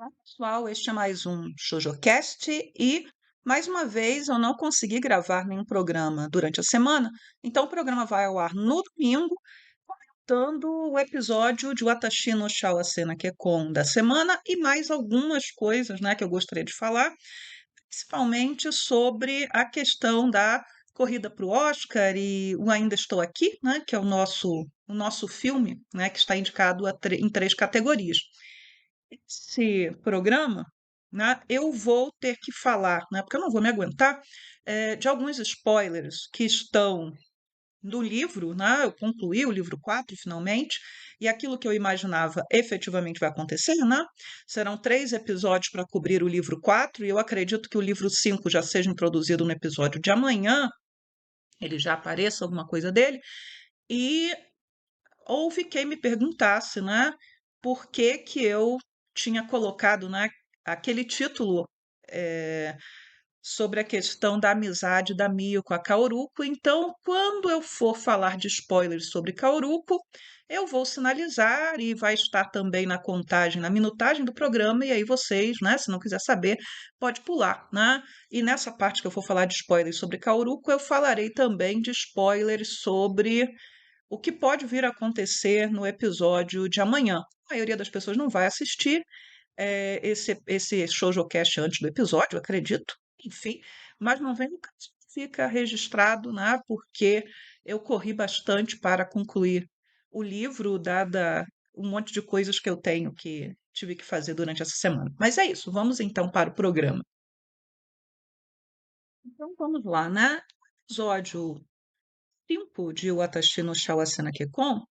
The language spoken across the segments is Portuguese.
Olá, pessoal. Este é mais um ShojoCast e, mais uma vez, eu não consegui gravar nenhum programa durante a semana, então o programa vai ao ar no domingo, comentando o episódio de Watashi no Shawase na Kekon da semana e mais algumas coisas, né, que eu gostaria de falar, principalmente sobre a questão da corrida para o Oscar e o Ainda Estou Aqui, né, que é o nosso filme, né, que está indicado em três categorias. Esse programa, né, eu vou ter que falar, né, porque eu não vou me aguentar, de alguns spoilers que estão no livro, né? Eu concluí o livro 4 finalmente, e aquilo que eu imaginava efetivamente vai acontecer, né? Serão 3 episódios para cobrir o livro 4, e eu acredito que o livro 5 já seja introduzido no episódio de amanhã, ele já apareça alguma coisa dele, e houve quem me perguntasse, né, por que que eu tinha colocado, né, aquele título eh, sobre a questão da amizade da Mio com a Kaoruko. Então, quando eu for falar de spoilers sobre Kaoruko, eu vou sinalizar e vai estar também na contagem, na minutagem do programa, e aí vocês, né, se não quiser saber, pode pular, né? E nessa parte que eu for falar de spoilers sobre Kaoruko, eu falarei também de spoilers sobre o que pode vir a acontecer no episódio de amanhã. A maioria das pessoas não vai assistir esse ShojoCast antes do episódio, acredito, enfim, mas não vem no caso. Fica registrado, né, porque eu corri bastante para concluir o livro, dada um monte de coisas que eu tenho que tive que fazer durante essa semana. Mas é isso, vamos então para o programa. Então vamos lá, né? Episódio 5 de Watashi no Shawasena Kekon,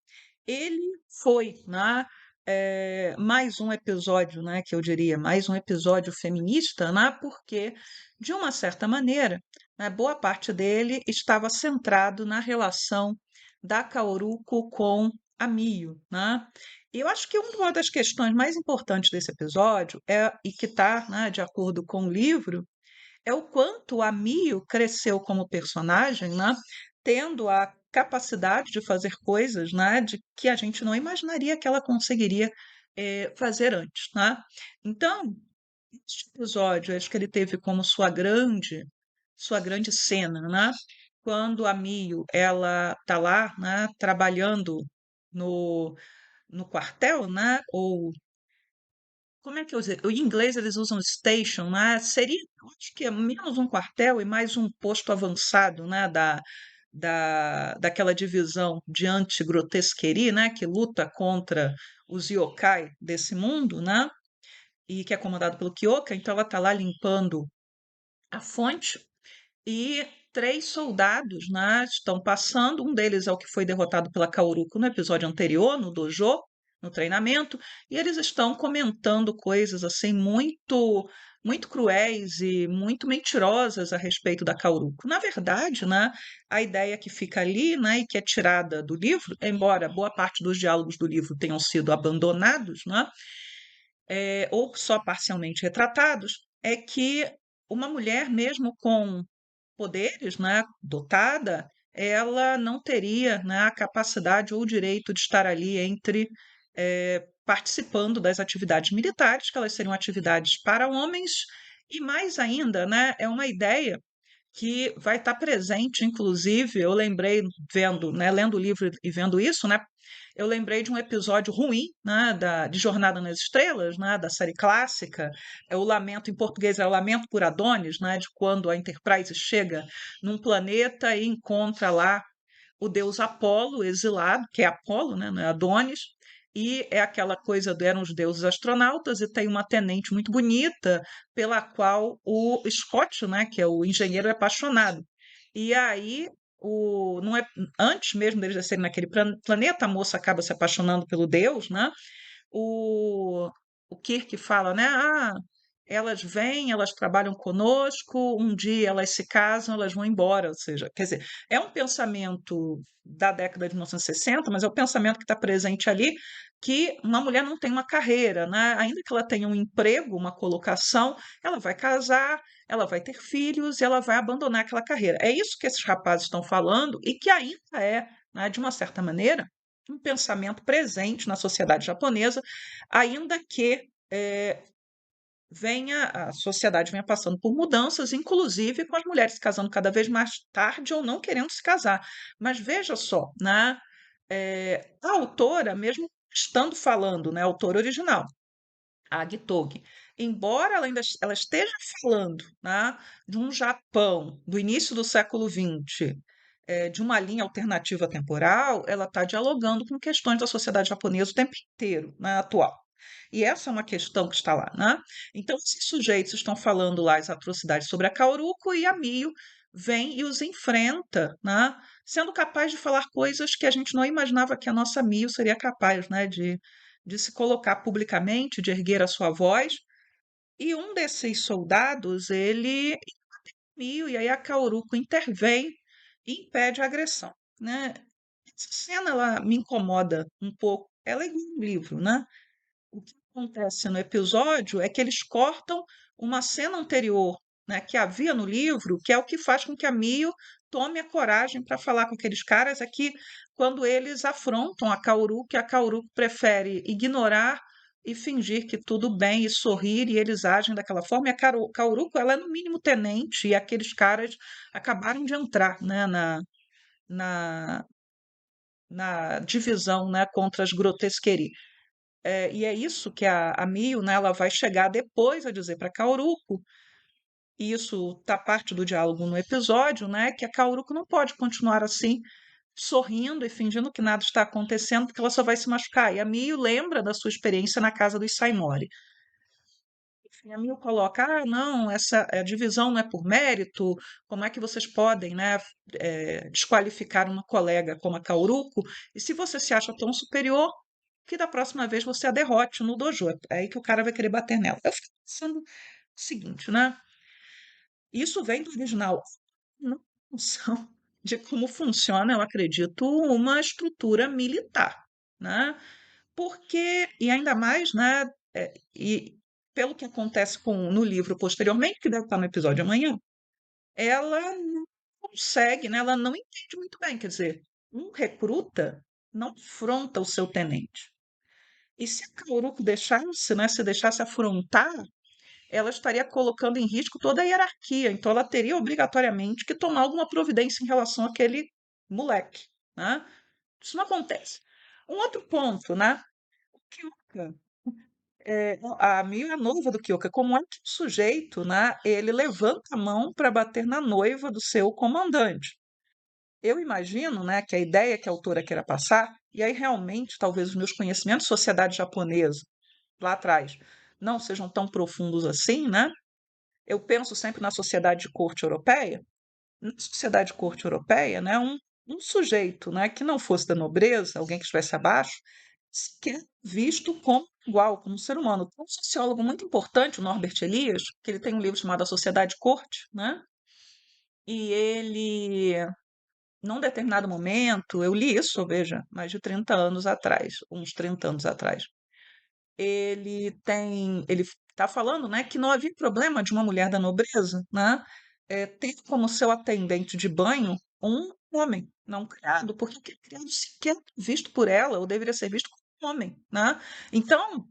ele foi, né, mais um episódio, né, que eu diria, mais um episódio feminista, né, porque, de uma certa maneira, né, boa parte dele estava centrado na relação da Kaoruko com a Mio, né? E eu acho que uma das questões mais importantes desse episódio e que está, né, de acordo com o livro, é o quanto a Mio cresceu como personagem, né? Tendo a capacidade de fazer coisas, né? De que a gente não imaginaria que ela conseguiria fazer antes, né? Então, este episódio, acho que ele teve como sua grande cena, né? Quando a Mio, ela tá lá, né? Trabalhando no quartel, né? Ou como é que eu dizer? Em inglês eles usam station, né? Seria, eu acho que é menos um quartel e mais um posto avançado, né? Daquela divisão de anti-grotesquerie, né? Que luta contra os yokai desse mundo, né? E que é comandado pelo Kyoka. Então ela está lá limpando a fonte e 3 soldados, né, estão passando. Um deles é o que foi derrotado pela Kaoruko no episódio anterior, no dojo, no treinamento, e eles estão comentando coisas assim muito cruéis e muito mentirosas a respeito da Kaoruko. Na verdade, né, a ideia que fica ali, né, e que é tirada do livro, embora boa parte dos diálogos do livro tenham sido abandonados, né, ou só parcialmente retratados, é que uma mulher, mesmo com poderes, né, dotada, ela não teria, né, a capacidade ou o direito de estar ali participando das atividades militares, que elas seriam atividades para homens, e mais ainda, né, é uma ideia que vai estar presente, inclusive, eu lembrei vendo, né, lendo o livro e vendo isso, né, eu lembrei de um episódio ruim, né, de Jornada nas Estrelas, né, da série clássica, é o Lamento, em português é o Lamento por Adonis, né, de quando a Enterprise chega num planeta e encontra lá o deus Apolo exilado, que é Apolo, né, não é Adonis, e é aquela coisa eram os deuses astronautas e tem uma tenente muito bonita pela qual o Scott, né, que é o engenheiro, é apaixonado. E aí não é antes mesmo deles descerem naquele planeta, a moça acaba se apaixonando pelo deus, né? O, o Kirk fala, né? Ah, elas vêm, elas trabalham conosco, um dia elas se casam, elas vão embora. Ou seja, quer dizer, é um pensamento da década de 1960, mas é o pensamento que está presente ali, que uma mulher não tem uma carreira, né? Ainda que ela tenha um emprego, uma colocação, ela vai casar, ela vai ter filhos e ela vai abandonar aquela carreira. É isso que esses rapazes estão falando e que ainda é, né, de uma certa maneira, um pensamento presente na sociedade japonesa, ainda que a sociedade venha passando por mudanças, inclusive com as mulheres se casando cada vez mais tarde ou não querendo se casar. Mas veja só, né? A autora, mesmo estando falando, né, a autora original, a Gitog, embora ela esteja falando, né, de um Japão do início do século XX, de uma linha alternativa temporal, ela está dialogando com questões da sociedade japonesa o tempo inteiro, né, atual. E essa é uma questão que está lá, né? Então, esses sujeitos estão falando lá as atrocidades sobre a Kaoruko e a Mio vem e os enfrenta, né? Sendo capaz de falar coisas que a gente não imaginava que a nossa Mio seria capaz, né? De se colocar publicamente, de erguer a sua voz. E um desses soldados, ele Mio, e aí a Kaoruko intervém e impede a agressão, né? Essa cena, ela me incomoda um pouco. Ela é igual um livro, né? O que acontece no episódio é que eles cortam uma cena anterior, né, que havia no livro, que é o que faz com que a Mio tome a coragem para falar com aqueles caras, é que quando eles afrontam a Kaoru, que a Kaoru prefere ignorar e fingir que tudo bem e sorrir, e eles agem daquela forma. E a Kaoruko, ela é no mínimo tenente, e aqueles caras acabaram de entrar, né, na, na divisão, né, contra as grotesqueries. E é isso que a Mio, né, ela vai chegar depois a dizer para Kauruko, e isso tá parte do diálogo no episódio, né, que a Kauruko não pode continuar assim, sorrindo e fingindo que nada está acontecendo, porque ela só vai se machucar. E a Mio lembra da sua experiência na casa dos Saimori. Enfim, a Mio coloca, não, essa divisão não é por mérito, como é que vocês podem, né, desqualificar uma colega como a Kauruko? E se você se acha tão superior, que da próxima vez você a derrote no dojo. É aí que o cara vai querer bater nela. Eu fico pensando o seguinte, né? Isso vem do original. Não função de como funciona, eu acredito, uma estrutura militar, né? Porque, e ainda mais, né? E pelo que acontece no livro posteriormente, que deve estar no episódio de amanhã, ela não consegue, né? Ela não entende muito bem. Quer dizer, um recruta não afronta o seu tenente. E se a Kauruko deixasse, né, se deixasse afrontar, ela estaria colocando em risco toda a hierarquia. Então, ela teria obrigatoriamente que tomar alguma providência em relação àquele moleque, né? Isso não acontece. Um outro ponto, né? O Kyoka, a Miu é a noiva do Kyoka. Como é que o sujeito, né, ele levanta a mão para bater na noiva do seu comandante? Eu imagino, né, que a ideia que a autora queira passar, e aí realmente talvez os meus conhecimentos de sociedade japonesa lá atrás não sejam tão profundos assim, né? Eu penso sempre na sociedade de corte europeia. Na sociedade de corte europeia, né, um sujeito, né, que não fosse da nobreza, alguém que estivesse abaixo, sequer visto como igual, como ser humano. Tem um sociólogo muito importante, o Norbert Elias, que ele tem um livro chamado A Sociedade de Corte, né? E ele, num determinado momento, eu li isso, veja, mais de 30 anos atrás, uns 30 anos atrás. Ele está falando, né, que não havia problema de uma mulher da nobreza, né, ter como seu atendente de banho um homem, não um criado, porque aquele criado sequer é visto por ela, ou deveria ser visto como um homem, né? Então,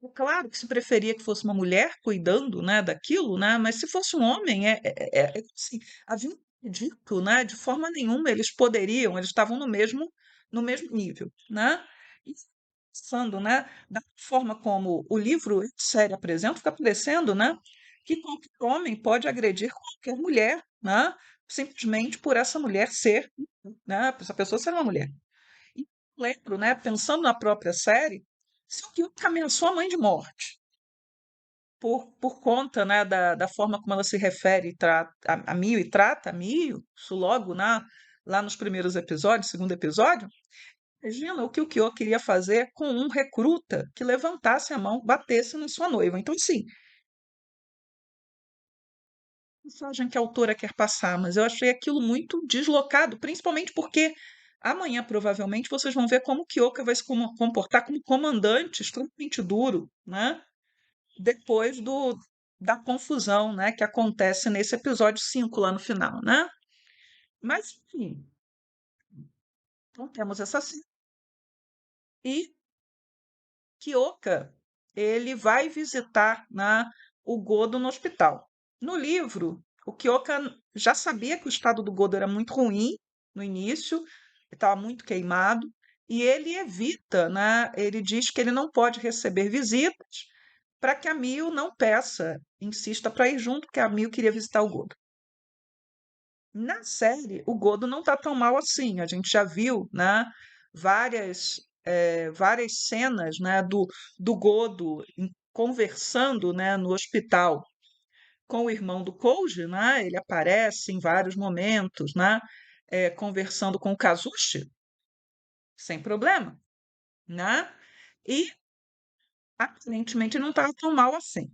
é claro que se preferia que fosse uma mulher cuidando, né, daquilo, né, mas se fosse um homem, assim, havia um dito, né, de forma nenhuma eles poderiam, eles estavam no mesmo nível, né? E pensando, né, da forma como o livro e a série apresentam, fica parecendo, né, que qualquer homem pode agredir qualquer mulher, né, simplesmente por essa mulher ser, né, essa pessoa ser uma mulher. E lembro, né, pensando na própria série, se o Kyuubi ameaçou a mãe de morte por conta, né, da forma como ela se refere a Mio e trata a Mio, isso logo lá nos primeiros episódios, segundo episódio, imagina o que o Kyo queria fazer com um recruta que levantasse a mão, batesse na sua noiva. Então, assim, a mensagem que a autora quer passar, mas eu achei aquilo muito deslocado, principalmente porque amanhã, provavelmente, vocês vão ver como o Kyoka vai se comportar como comandante extremamente duro, né? Depois da confusão, né, que acontece nesse episódio 5 lá no final, né? Mas, enfim, então temos essa cena. E Kyoka ele vai visitar, né, o Godo no hospital. No livro, o Kyoka já sabia que o estado do Godo era muito ruim no início, ele estava muito queimado, e ele evita, né? Ele diz que ele não pode receber visitas para que a Mio não peça, insista para ir junto, porque a Mio queria visitar o Godo. Na série, o Godo não está tão mal assim. A gente já viu, né, várias cenas, né, do Godo conversando, né, no hospital com o irmão do Koji, né? Ele aparece em vários momentos, né, conversando com o Kazushi, sem problema, né? E aparentemente não estava tão mal assim.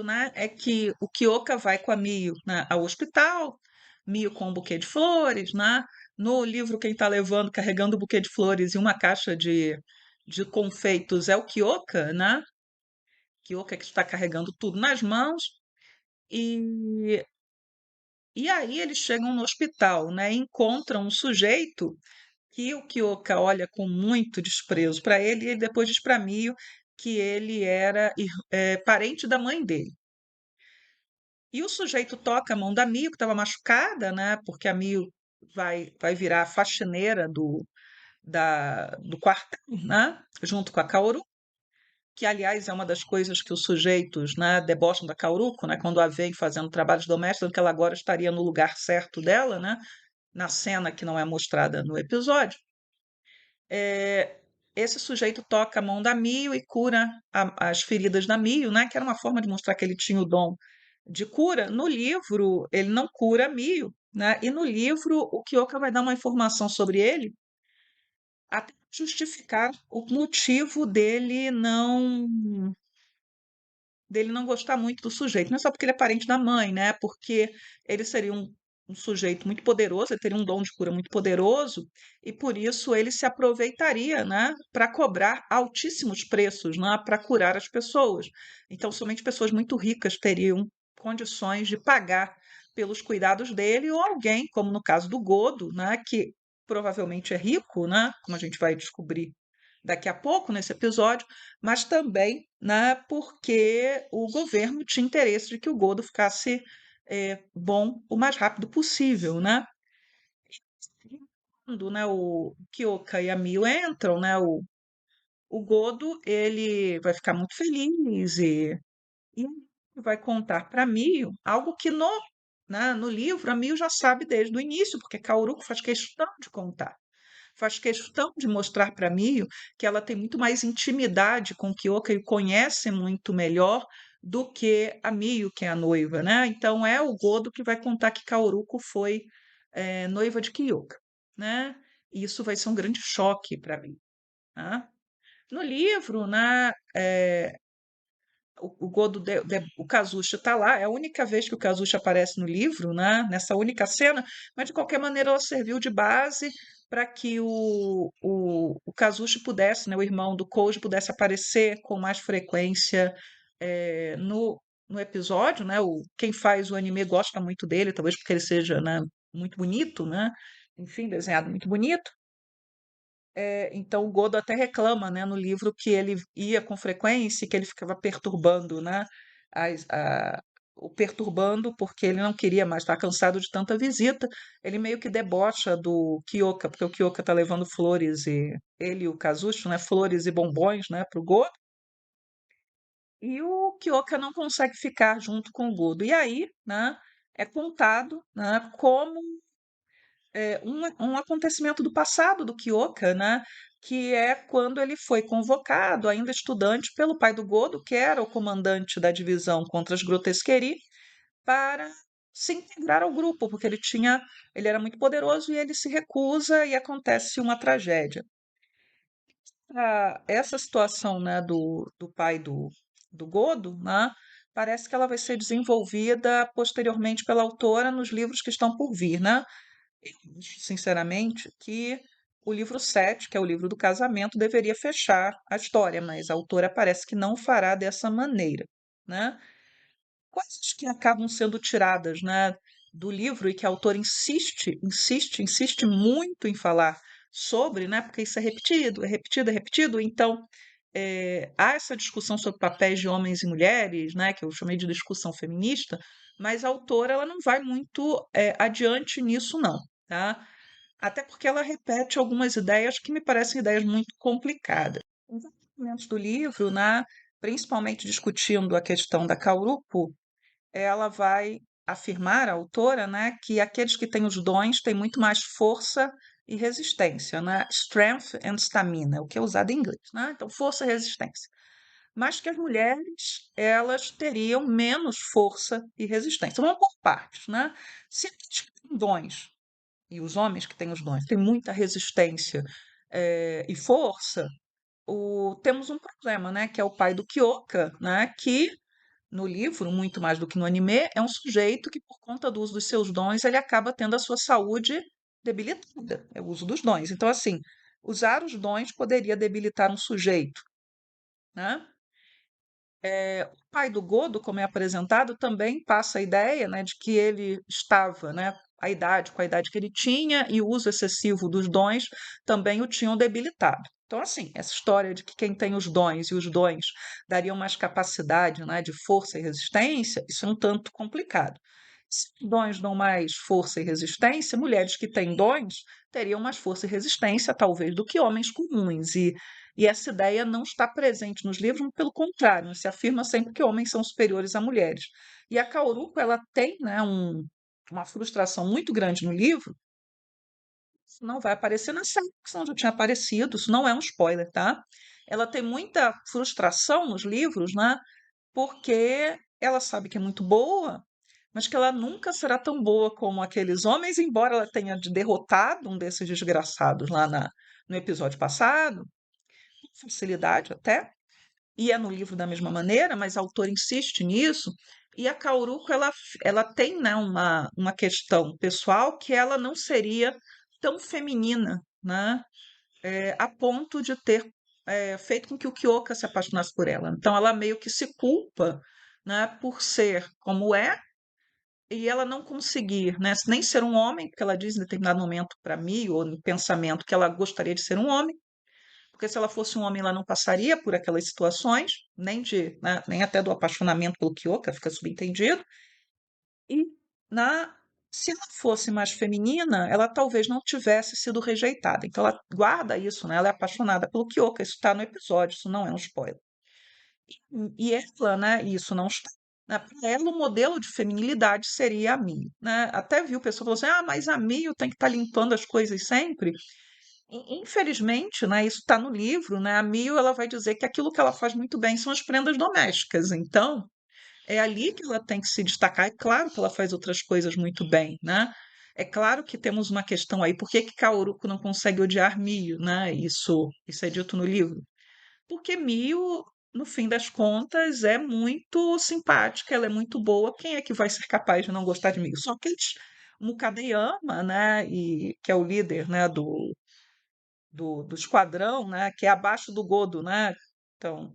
Né, é que o Kyoka vai com a Mio, né, ao hospital, Mio com um buquê de flores, né? No livro, quem está levando, carregando o buquê de flores e uma caixa de confeitos é o Kyoka, né? Kyoka que está carregando tudo nas mãos. E, e aí eles chegam no hospital, né? E encontram um sujeito que o Kyoka olha com muito desprezo para ele e ele depois diz para Mio que ele era parente da mãe dele. E o sujeito toca a mão da Mio, que estava machucada, né? Porque a Mio vai virar a faxineira do quartel, né? Junto com a Kaoru, que aliás é uma das coisas que os sujeitos, né, debocham da Kaoruko, né? Quando a veem fazendo trabalhos domésticos, que ela agora estaria no lugar certo dela, né? Na cena que não é mostrada no episódio. É, esse sujeito toca a mão da Mio e cura as feridas da Mio, né? Que era uma forma de mostrar que ele tinha o dom de cura. No livro, ele não cura a Mio, né? E no livro, o Kyoka vai dar uma informação sobre ele até justificar o motivo dele não gostar muito do sujeito. Não é só porque ele é parente da mãe, né? Porque ele seria um sujeito muito poderoso, ele teria um dom de cura muito poderoso, e por isso ele se aproveitaria, né, para cobrar altíssimos preços, né, para curar as pessoas. Então, somente pessoas muito ricas teriam condições de pagar pelos cuidados dele, ou alguém, como no caso do Godo, né, que provavelmente é rico, né, como a gente vai descobrir daqui a pouco nesse episódio, mas também, né, porque o governo tinha interesse de que o Godo ficasse bom o mais rápido possível, né? Quando, né, o Kyoka e a Mio entram, né, o Godo ele vai ficar muito feliz e vai contar para Mio algo que no livro a Mio já sabe desde o início, porque Kaoruko faz questão de contar. Faz questão de mostrar para Mio que ela tem muito mais intimidade com Kyoka e conhece muito melhor do que a Mio, que é a noiva, né? Então é o Godo que vai contar que Kaoruko foi noiva de Kyoka, né? E isso vai ser um grande choque para mim, né? No livro, né, o Godo, o Kazushi está lá, é a única vez que o Kazushi aparece no livro, né, nessa única cena, mas de qualquer maneira ela serviu de base para que o Kazushi pudesse, né, o irmão do Koji, pudesse aparecer com mais frequência no episódio, né? Quem faz o anime gosta muito dele, talvez porque ele seja, né, muito bonito, né? Enfim, desenhado muito bonito. Então o Godo até reclama, né, no livro que ele ia com frequência e que ele ficava perturbando, né, as- a- o perturbando porque ele não queria mais, estar cansado de tanta visita. Ele meio que debocha do Kyoka, porque o Kyoka tá levando flores e ele e o Kazushi, né, flores e bombons, né, pro Godo. E o Kyoka não consegue ficar junto com o Godo. E aí, né, é contado, né, como um acontecimento do passado do Kyoka, né? Que é quando ele foi convocado, ainda estudante, pelo pai do Godo, que era o comandante da divisão contra as Grotesqueries, para se integrar ao grupo, porque ele era muito poderoso e ele se recusa e acontece uma tragédia. Essa situação, né, do pai do Godo, né, parece que ela vai ser desenvolvida posteriormente pela autora nos livros que estão por vir, né? Eu acho, sinceramente, que o livro 7, que é o livro do casamento, deveria fechar a história, mas a autora parece que não fará dessa maneira, né? Coisas que acabam sendo tiradas, né, do livro e que a autora insiste muito em falar sobre, né? Porque isso é repetido, é repetido, é repetido. Então, há essa discussão sobre papéis de homens e mulheres, né, que eu chamei de discussão feminista, mas a autora ela não vai muito adiante nisso, não, tá? Até porque ela repete algumas ideias que me parecem ideias muito complicadas. Em vários momentos do livro, né, principalmente discutindo a questão da Kaurupo, ela vai afirmar, a autora, né, que aqueles que têm os dons têm muito mais força e resistência, né? Strength and stamina, o que é usado em inglês, né? Então, força e resistência. Mas que as mulheres, elas teriam menos força e resistência. Vamos por partes, né? Se aqueles que têm dons e os homens que têm os dons têm muita resistência e força, temos um problema, né? Que é o pai do Kyoka, né? Que no livro, muito mais do que no anime, é um sujeito que, por conta do uso dos seus dons, ele acaba tendo a sua saúde debilitada. É o uso dos dons. Então, assim, usar os dons poderia debilitar um sujeito, né? O pai do Godo, como é apresentado, também passa a ideia, né, de que ele estava, né, com a idade que ele tinha e o uso excessivo dos dons também o tinham debilitado. Então, assim, essa história de que quem tem os dons e os dons dariam mais capacidade, né, de força e resistência, isso é um tanto complicado. Se os dons dão mais força e resistência, mulheres que têm dons teriam mais força e resistência, talvez, do que homens comuns. E essa ideia não está presente nos livros, pelo contrário, se afirma sempre que homens são superiores a mulheres. E a Kauruko, ela tem, né, uma frustração muito grande no livro, isso não vai aparecer na série, porque senão já tinha aparecido, isso não é um spoiler, tá? Ela tem muita frustração nos livros, né? Porque ela sabe que é muito boa, mas que ela nunca será tão boa como aqueles homens, embora ela tenha derrotado um desses desgraçados lá no episódio passado, com facilidade até, e é no livro da mesma maneira, mas a autora insiste nisso. E a Kauruko, ela tem, né, uma questão pessoal que ela não seria tão feminina, né, a ponto de ter feito com que o Kyoka se apaixonasse por ela. Então, ela meio que se culpa, né, por ser como é e ela não conseguir, né, nem ser um homem, porque ela diz em determinado momento para mim, ou no pensamento, que ela gostaria de ser um homem, porque se ela fosse um homem, ela não passaria por aquelas situações, né, nem até do apaixonamento pelo Kyoka, fica subentendido. E na, se ela fosse mais feminina, ela talvez não tivesse sido rejeitada. Então ela guarda isso, né? Ela é apaixonada pelo Kyoka, isso está no episódio, isso não é um spoiler. E ela, né, isso não está. Né, para ela, o modelo de feminilidade seria a Mio, né? Até viu pessoa falou assim: ah, mas a Mio tem que estar limpando as coisas sempre. Infelizmente, né, isso está no livro, né, a Mio ela vai dizer que aquilo que ela faz muito bem são as prendas domésticas. Então, é ali que ela tem que se destacar. É claro que ela faz outras coisas muito bem, né? É claro que temos uma questão aí. Por que que Kaoruko não consegue odiar Mio, né? Isso é dito no livro. Porque Mio, no fim das contas, é muito simpática, ela é muito boa. Quem é que vai ser capaz de não gostar de Mio? Só aqueles Mukadeyama, né? Que é o líder, né? Do esquadrão, né, que é abaixo do Godo, né, então,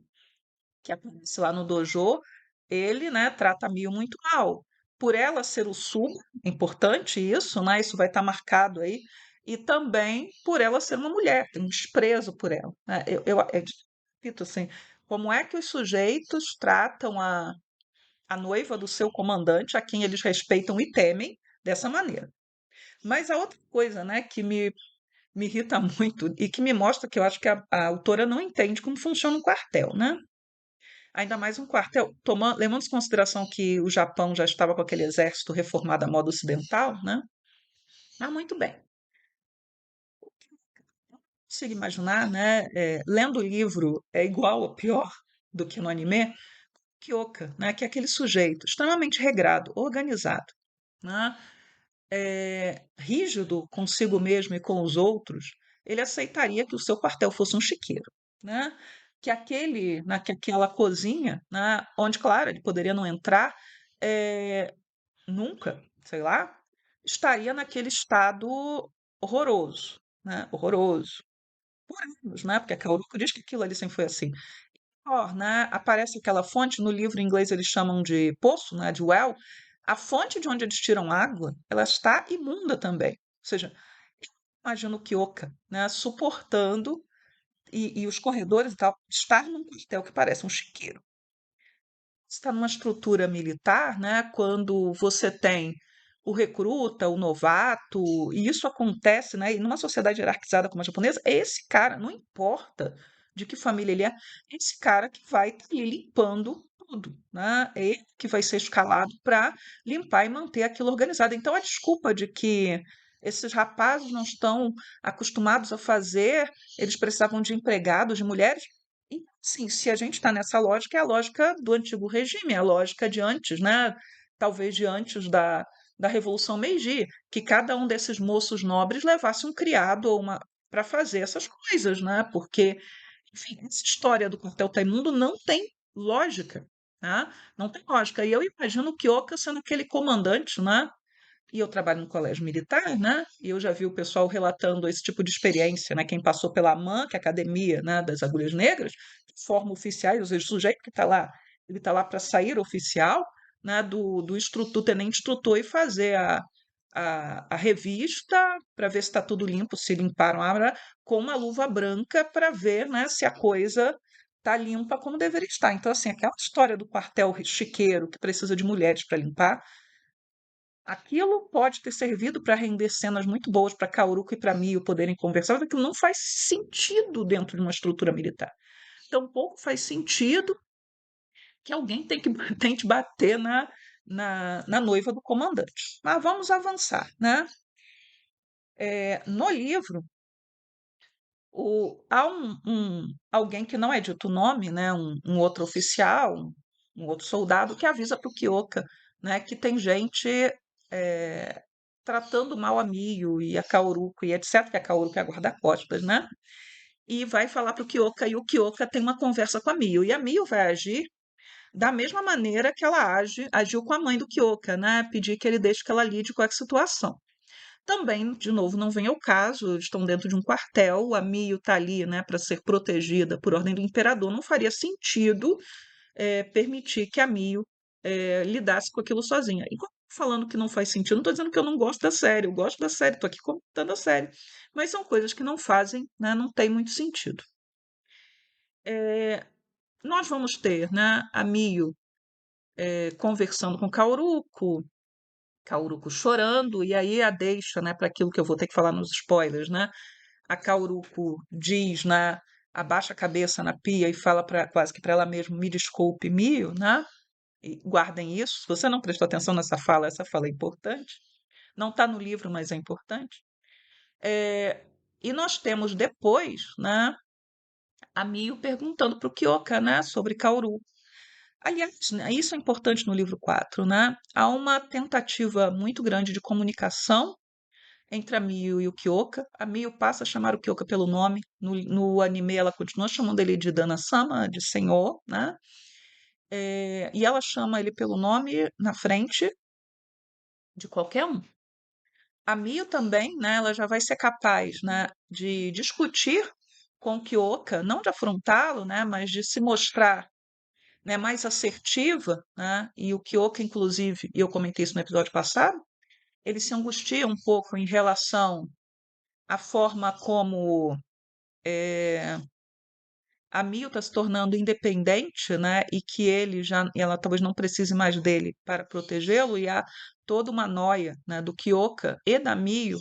que aparece lá no dojo, ele, né, trata a Mio muito mal. Por ela ser o sub, importante isso, né, isso vai estar marcado aí, e também por ela ser uma mulher, tem um desprezo por ela. Né? Repito assim, como é que os sujeitos tratam a noiva do seu comandante, a quem eles respeitam e temem, dessa maneira? Mas a outra coisa, né, que me irrita muito e que me mostra que eu acho que a autora não entende como funciona um quartel, né? Ainda mais um quartel, levando em consideração que o Japão já estava com aquele exército reformado à moda ocidental, né? Ah, muito bem. Consigo imaginar, né? Lendo o livro é igual ou pior do que no anime, Kyoka, né? Que é aquele sujeito extremamente regrado, organizado, né? Rígido consigo mesmo e com os outros, ele aceitaria que o seu quartel fosse um chiqueiro, né? Que aquela cozinha, né, onde, claro, ele poderia não entrar, nunca, sei lá, estaria naquele estado horroroso, né? Horroroso. Por anos, né? Porque a Kauruko diz que aquilo ali sempre foi assim. Ó, né? Aparece aquela fonte, no livro em inglês eles chamam de poço, né? De well. A fonte de onde eles tiram água, ela está imunda também. Ou seja, imagino o Kyoka, né? Suportando e os corredores e tal, estar num quartel que parece um chiqueiro. Está numa estrutura militar, né, quando você tem o recruta, o novato, e isso acontece, né, e numa sociedade hierarquizada como a japonesa, é esse cara, não importa de que família ele é esse cara que vai estar ali limpando tudo, né? É ele que vai ser escalado para limpar e manter aquilo organizado. Então, a desculpa de que esses rapazes não estão acostumados a fazer, eles precisavam de empregados, de mulheres, e, sim, se a gente está nessa lógica, é a lógica do antigo regime, é a lógica de antes, né? Talvez de antes da Revolução Meiji, que cada um desses moços nobres levasse um criado ou uma para fazer essas coisas, né? Porque, enfim, essa história do quartel Taimundo não tem lógica, né? Não tem lógica. E eu imagino o Kyoka sendo aquele comandante, né? E eu trabalho no colégio militar, né? E eu já vi o pessoal relatando esse tipo de experiência, né? Quem passou pela AMAN, que é a Academia, né, das Agulhas Negras, que forma oficiais, ou seja, o sujeito que está lá, ele está lá para sair oficial, né, do instrutor, do tenente instrutor e fazer a revista para ver se está tudo limpo, se limparam a área, com uma luva branca para ver, né, se a coisa está limpa como deveria estar. Então, assim, aquela história do quartel chiqueiro que precisa de mulheres para limpar, aquilo pode ter servido para render cenas muito boas para Cauruco e para Mio poderem conversar, mas aquilo não faz sentido dentro de uma estrutura militar. Tampouco faz sentido que alguém tem que tente bater na noiva do comandante. Mas vamos avançar, né? No livro, há alguém que não é dito o nome, né? Um outro oficial, um outro soldado, que avisa para o Kyoka, né? Que tem gente eh, tratando mal a Mio e a Kaoruko e etc., que a Kaoruko é a guarda-costas, né? E vai falar para o Kyoka, e o Kyoka tem uma conversa com a Mio. E a Mio vai agir da mesma maneira que ela agiu com a mãe do Kyoka, né? Pedir que ele deixe que ela lide com a situação. Também, de novo, não vem ao caso, estão dentro de um quartel, a Mio está ali, né, para ser protegida por ordem do imperador, não faria sentido permitir que a Mio lidasse com aquilo sozinha. E falando que não faz sentido, não estou dizendo que eu não gosto da série, eu gosto da série, estou aqui comentando a série, mas são coisas que não fazem, né, não tem muito sentido. Nós vamos ter, né, a Mio conversando com Kauruko chorando, e aí a deixa, né, para aquilo que eu vou ter que falar nos spoilers, né? A Kauruko diz, né, abaixa a cabeça na pia e fala quase que para ela mesma, me desculpe, Mio, né? E guardem isso. Se você não prestou atenção nessa fala, essa fala é importante. Não está no livro, mas é importante. É, e nós temos depois, né, a Mio perguntando para o Kyoka, né, sobre Kaoru. Aliás, né, isso é importante no livro 4, né? Há uma tentativa muito grande de comunicação entre a Mio e o Kyoka. A Mio passa a chamar o Kyoka pelo nome. No anime, ela continua chamando ele de Dana-sama, de senhor, né? E ela chama ele pelo nome na frente de qualquer um. A Mio também, né? Ela já vai ser capaz, né, de discutir com o Kyoka, não de afrontá-lo, né, mas de se mostrar, né, mais assertiva, né? E o Kyoka, inclusive, e eu comentei isso no episódio passado, ele se angustia um pouco em relação à forma como a Mil está se tornando independente, né? E que ela talvez não precise mais dele para protegê-lo, e há toda uma noia, né, do Kyoka e da Mio.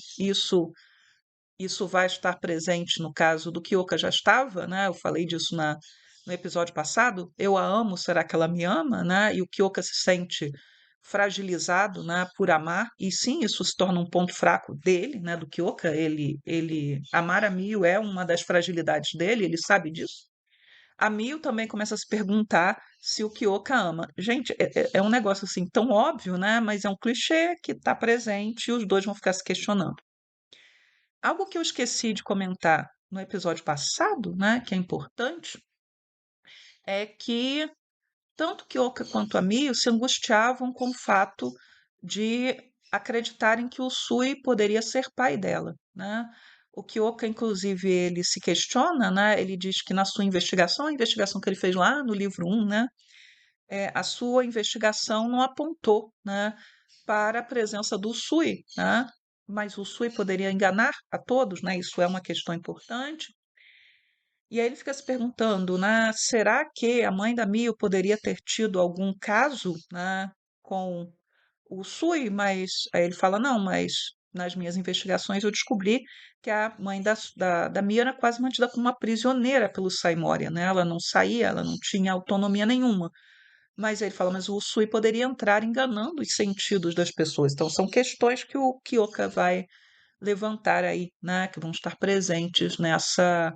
Isso vai estar presente no caso do Kyoka já estava, né? Eu falei disso no episódio passado. Eu a amo, será que ela me ama, né? E o Kyoka se sente fragilizado, né, por amar. E sim, isso se torna um ponto fraco dele, né, do Kyoka. Ele amar a Mio é uma das fragilidades dele, ele sabe disso. A Mio também começa a se perguntar se o Kyoka ama. Gente, é um negócio assim tão óbvio, né? Mas é um clichê que está presente e os dois vão ficar se questionando. Algo que eu esqueci de comentar no episódio passado, né, que é importante, é que tanto Kyoka quanto a Mio se angustiavam com o fato de acreditarem que o Sui poderia ser pai dela, né? O Kyoka, inclusive, ele se questiona, né? Ele diz que na sua investigação, a investigação que ele fez lá no livro 1, né? A sua investigação não apontou, né, para a presença do Sui, né? Mas o Sui poderia enganar a todos, né? Isso é uma questão importante. E aí ele fica se perguntando, né, será que a mãe da Mio poderia ter tido algum caso, né, com o Sui? Mas aí ele fala, não, mas nas minhas investigações eu descobri que a mãe da Mio era quase mantida como uma prisioneira pelo Saimória, né? Ela não saía, ela não tinha autonomia nenhuma. Mas aí ele fala, mas o Sui poderia entrar enganando os sentidos das pessoas. Então são questões que o Kyoka vai levantar aí, né, que vão estar presentes nessa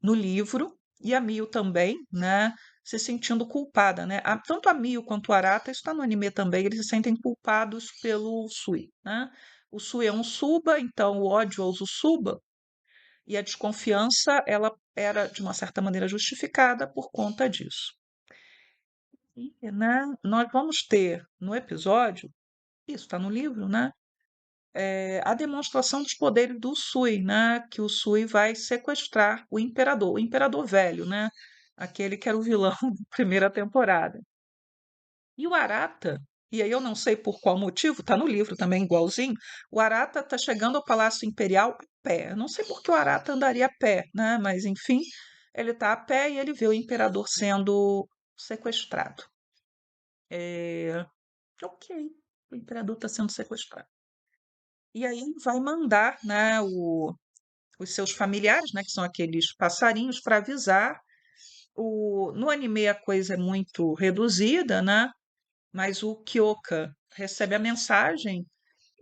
no livro, e a Mio também, né, se sentindo culpada, né? Tanto a Mio quanto o Arata, isso está no anime também, eles se sentem culpados pelo Sui, né? O Sui é um Suba, então o ódio aos Usuba e a desconfiança, ela era de uma certa maneira justificada por conta disso. E, né, nós vamos ter no episódio, isso está no livro, né? A demonstração dos poderes do Sui, né? Que o Sui vai sequestrar o Imperador velho, né? Aquele que era o vilão da primeira temporada. E o Arata, e aí eu não sei por qual motivo, tá no livro também igualzinho, o Arata tá chegando ao Palácio Imperial a pé. Eu não sei por que o Arata andaria a pé, né? Mas enfim, ele tá a pé e ele vê o imperador sendo sequestrado. É, ok, o imperador está sendo sequestrado. E aí ele vai mandar, né, os seus familiares, né, que são aqueles passarinhos, para avisar. No anime a coisa é muito reduzida, né? Mas o Kyoka recebe a mensagem,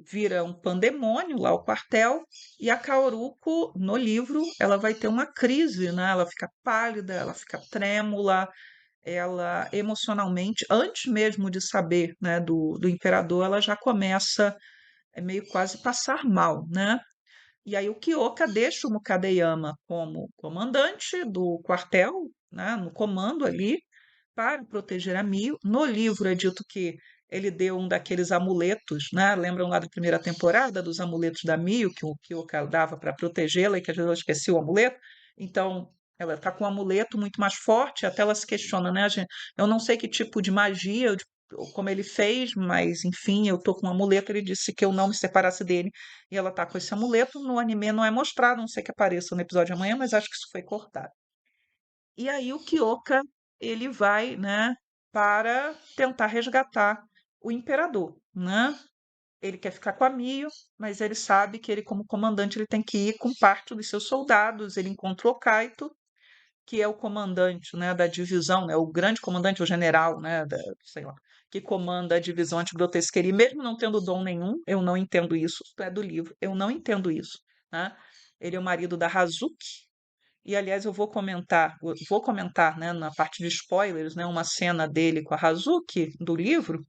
vira um pandemônio lá o quartel, e a Kaoruko, no livro, ela vai ter uma crise, né? Ela fica pálida, ela fica trêmula, ela emocionalmente, antes mesmo de saber, né, do imperador, ela já começa meio quase passar mal, né? E aí o Kyoka deixa o Mukadeyama como comandante do quartel, né, no comando ali, para proteger a Mio. No livro é dito que ele deu um daqueles amuletos, né? Lembram lá da primeira temporada dos amuletos da Mio que o Kyoka dava para protegê-la e que às vezes ela esquecia o amuleto? Então, ela está com um amuleto muito mais forte, até ela se questiona, né? Eu não sei que tipo de magia, ou como ele fez, mas enfim, eu tô com um amuleto. Ele disse que eu não me separasse dele e ela tá com esse amuleto. No anime não é mostrado, não sei que apareça no episódio de amanhã, mas acho que isso foi cortado. E aí o Kyoka, ele vai, né, para tentar resgatar o imperador, né? Ele quer ficar com a Mio, mas ele sabe que ele, como comandante, ele tem que ir com parte dos seus soldados. Ele encontra o Kaito, que é o comandante, né, da divisão, né, o grande comandante, o general, né, sei lá, que comanda a divisão antigrotesqueria. E mesmo não tendo dom nenhum, eu não entendo isso, isso é do livro, eu não entendo isso, né? Ele é o marido da Hazuki, e aliás eu vou comentar, né, na parte de spoilers, né, uma cena dele com a Hazuki do livro,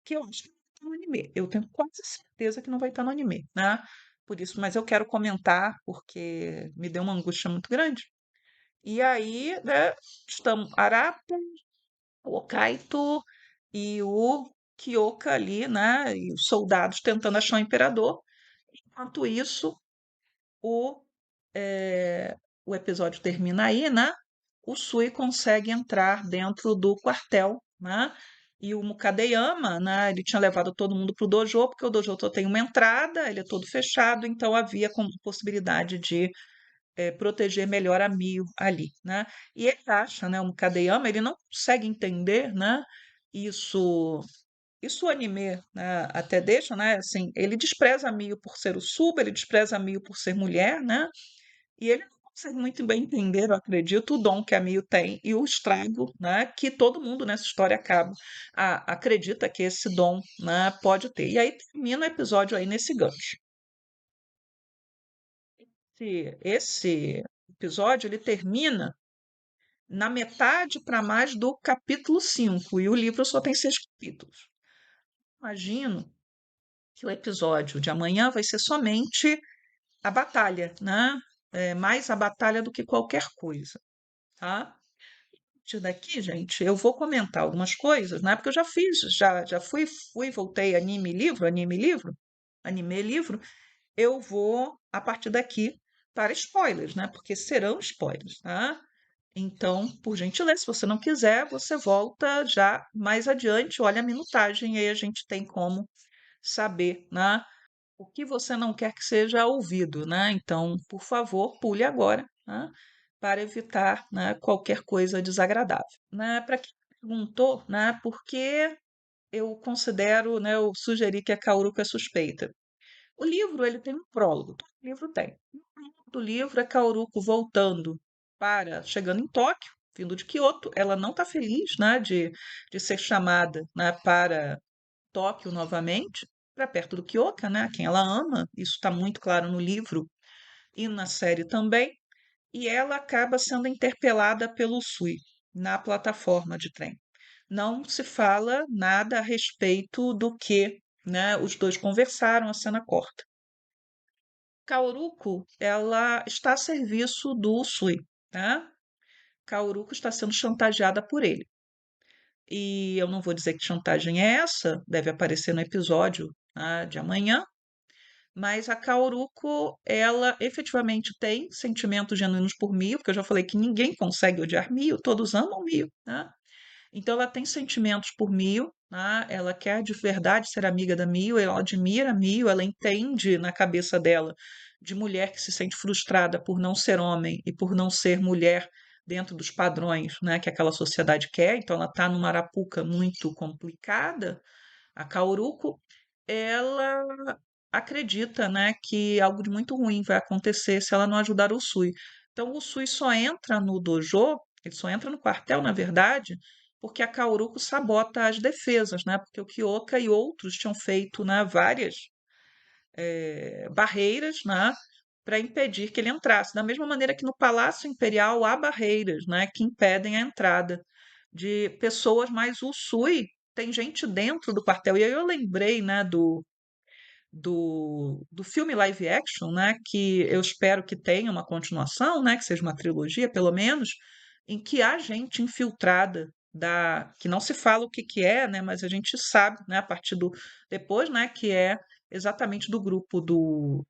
que eu acho que não vai estar no anime. Eu tenho quase certeza que não vai estar no anime, né? Por isso, mas eu quero comentar porque me deu uma angústia muito grande. E aí, né, estamos Arata, o Kaito e o Kyoka ali, né, e os soldados tentando achar o imperador. Enquanto isso, o, eh, o episódio termina aí, né? O Sui consegue entrar dentro do quartel, né? E o Mukadeyama, né, ele tinha levado todo mundo para o dojo, porque o dojo só tem uma entrada, ele é todo fechado, então havia possibilidade de proteger melhor a Mio ali, né? E ele acha, né, o Mukadeyama, ele não consegue entender, né, isso, isso o anime, né, até deixa, né, assim, ele despreza a Mio por ser o Suba, ele despreza a Mio por ser mulher, né, e ele não consegue muito bem entender, eu acredito, o dom que a Mio tem e o estrago, né, que todo mundo nessa história acredita que esse dom, né, pode ter. E aí termina o episódio aí nesse gancho. Esse episódio ele termina na metade para mais do capítulo 5 e o livro só tem 6 capítulos. Imagino que o episódio de amanhã vai ser somente a batalha, né? Mais a batalha do que qualquer coisa, tá? A partir daqui, gente, eu vou comentar algumas coisas, né? Porque eu já fiz, já fui, voltei anime, livro, anime, livro. Eu vou, a partir daqui, para spoilers, né? Porque serão spoilers, tá? Então, por gentileza, se você não quiser, você volta já mais adiante, olha a minutagem, e aí a gente tem como saber, né, o que você não quer que seja ouvido, né? Então, por favor, pule agora, né? para evitar, né, qualquer coisa desagradável, né? Para quem perguntou, né, por que eu considero, né, eu sugeri que a Cauruca é suspeita. O livro, ele tem um prólogo, todo livro tem. O prólogo do livro é Cauruco voltando chegando em Tóquio, vindo de Kyoto. Ela não está feliz, né, de ser chamada, né, para Tóquio novamente, para perto do Kyoka, né, quem ela ama. Isso está muito claro no livro e na série também. E ela acaba sendo interpelada pelo Sui na plataforma de trem. Não se fala nada a respeito do que, né, os dois conversaram, a cena corta. Cauruco, ela está a serviço do Sui, tá? Cauruco está sendo chantageada por ele. E eu não vou dizer que chantagem é essa, deve aparecer no episódio, tá, de amanhã, mas a Cauruco, ela efetivamente tem sentimentos genuínos por Mio, porque eu já falei que ninguém consegue odiar Mio, todos amam Mio, né? Então ela tem sentimentos por Mio, né? Ela quer de verdade ser amiga da Mio, ela admira Mio, ela entende na cabeça dela de mulher que se sente frustrada por não ser homem e por não ser mulher dentro dos padrões, né, que aquela sociedade quer. Então ela está numa arapuca muito complicada. A Cauruco, ela acredita, né, que algo de muito ruim vai acontecer se ela não ajudar o Sui. Então o Sui só entra no dojo, ele só entra no quartel, na verdade, porque a Cauruco sabota as defesas, né? Porque o Kyoka e outros tinham feito, né, várias barreiras, né, para impedir que ele entrasse. Da mesma maneira que no Palácio Imperial há barreiras, né, que impedem a entrada de pessoas, mas o Sui tem gente dentro do quartel. E aí eu lembrei, né, do filme live action, né, que eu espero que tenha uma continuação, né, que seja uma trilogia, pelo menos, em que há gente infiltrada que não se fala o que que é, né, mas a gente sabe, né, a partir do depois, né, que é exatamente do grupo do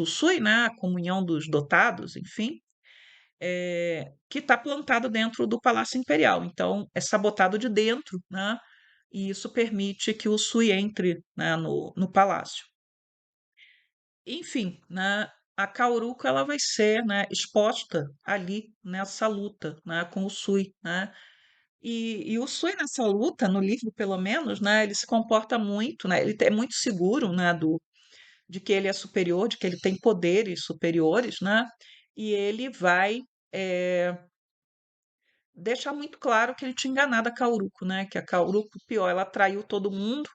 Sui, né, a comunhão dos dotados, enfim, que está plantado dentro do Palácio Imperial. Então, é sabotado de dentro, né, e isso permite que o Sui entre, né, no palácio. Enfim, né, a Cauruco ela vai ser, né, exposta ali nessa luta, né, com o Sui, né? E o Sui nessa luta, no livro pelo menos, né, ele se comporta muito, né? Ele é muito seguro, né, de que ele é superior, de que ele tem poderes superiores, né? E ele vai deixar muito claro que ele tinha enganado a Cauruco, né? Que a Cauruco, pior, ela traiu todo mundo,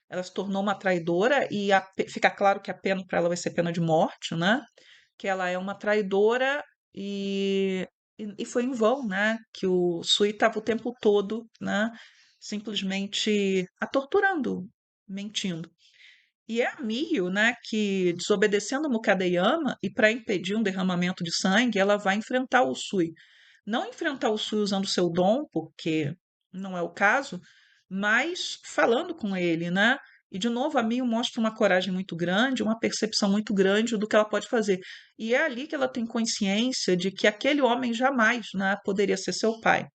ela se tornou uma traidora e fica claro que a pena para ela vai ser pena de morte, né? Que ela é uma traidora e foi em vão, né? Que o Sui estava o tempo todo, né? Simplesmente a torturando, mentindo. E é a Mio, né, que desobedecendo a Mukadeyama e para impedir um derramamento de sangue, ela vai enfrentar o Sui. Não enfrentar o Sui usando seu dom, porque não é o caso, mas falando com ele, né? E de novo a Mio mostra uma coragem muito grande, uma percepção muito grande do que ela pode fazer. E é ali que ela tem consciência de que aquele homem jamais, né, poderia ser seu pai.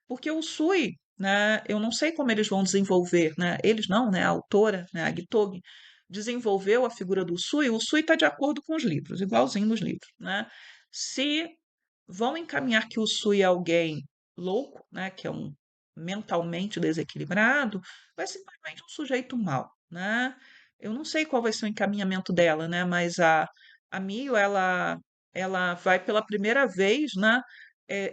Porque o Sui, né, eu não sei como eles vão desenvolver, né, eles não, né, a autora, né, a Gitogi, desenvolveu a figura do Sui, o Sui está de acordo com os livros, igualzinho nos livros, né? Se vão encaminhar que o Sui é alguém louco, né, que é um mentalmente desequilibrado, vai ser simplesmente um sujeito mau, né? Eu não sei qual vai ser o encaminhamento dela, né, mas a Mio, ela vai pela primeira vez, né,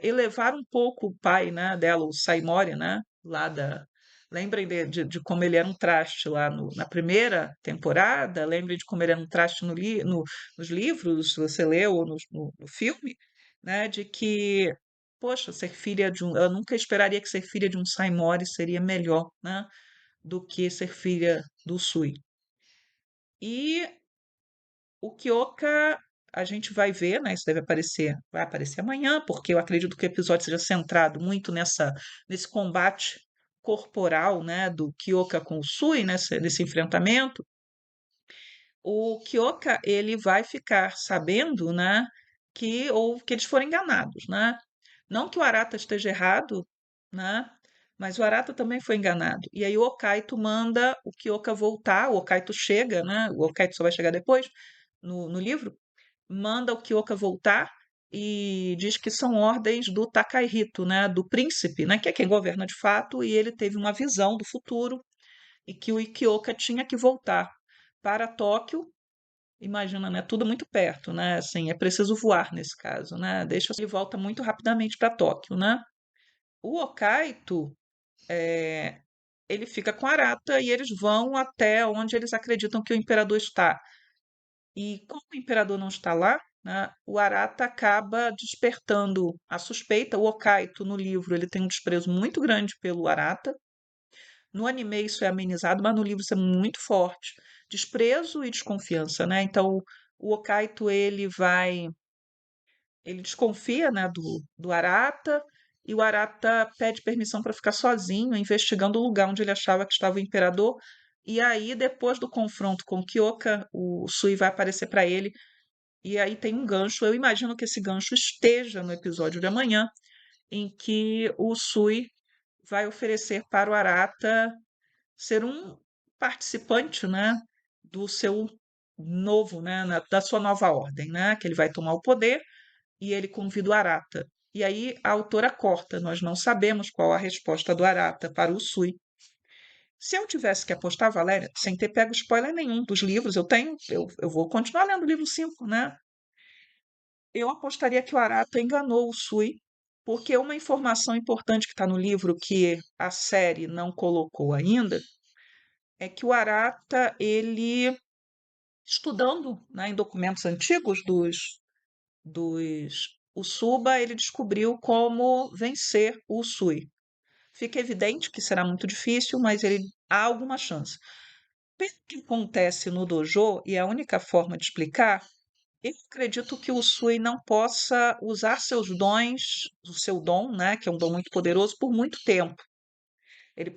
elevar um pouco o pai, né, dela, o Saimori, né, lá da. Lembrem de como ele era um traste lá na primeira temporada, lembrem de como ele era um traste nos livros, se você leu, ou no filme, né, de que, poxa, ser filha de um. Eu nunca esperaria que ser filha de um Saimori seria melhor, né, do que ser filha do Sui. E o Kyoka, a gente vai ver, né? Isso deve aparecer, vai aparecer amanhã, porque eu acredito que o episódio seja centrado muito nesse combate corporal, né, do Kyoka com o Sui, nesse enfrentamento. O Kyoka, ele vai ficar sabendo, né, que eles foram enganados, né? Não que o Arata esteja errado, né? Mas o Arata também foi enganado. E aí o Okaito manda o Kyoka voltar, o Okaito chega, né? O Okaito só vai chegar depois no livro, manda o Kyoka voltar e diz que são ordens do Takahito, né, do príncipe, né, que é quem governa de fato, e ele teve uma visão do futuro e que o Ikioka tinha que voltar para Tóquio. Imagina, né? Tudo muito perto, né? Assim, é preciso voar nesse caso, né? Deixa ele volta muito rapidamente para Tóquio, né? O Okaito, é, ele fica com a Arata e eles vão até onde eles acreditam que o imperador está. E como o imperador não está lá, né, o Arata acaba despertando a suspeita. O Okaito, no livro, ele tem um desprezo muito grande pelo Arata. No anime isso é amenizado, mas no livro isso é muito forte. Desprezo e desconfiança, né? Então, o Okaito, ele desconfia, né, do Arata, e o Arata pede permissão para ficar sozinho, investigando o lugar onde ele achava que estava o imperador. E aí, depois do confronto com o Kyoka, o Sui vai aparecer para ele, e aí tem um gancho. Eu imagino que esse gancho esteja no episódio de amanhã, em que o Sui vai oferecer para o Arata ser um participante, né, do seu novo, né, da sua nova ordem, né, que ele vai tomar o poder e ele convida o Arata. E aí a autora corta, nós não sabemos qual a resposta do Arata para o Sui. Se eu tivesse que apostar, Valéria, sem ter pego spoiler nenhum dos livros, eu vou continuar lendo o livro 5, né? Eu apostaria que o Arata enganou o Sui, porque uma informação importante que está no livro que a série não colocou ainda é que o Arata, ele, estudando, né, em documentos antigos dos Usuba, ele descobriu como vencer o Usui. Fica evidente que será muito difícil, mas ele há alguma chance. Pelo que acontece no dojo, e é a única forma de explicar, eu acredito que o Usui não possa usar seus dons, o seu dom, né, que é um dom muito poderoso, por muito tempo. Ele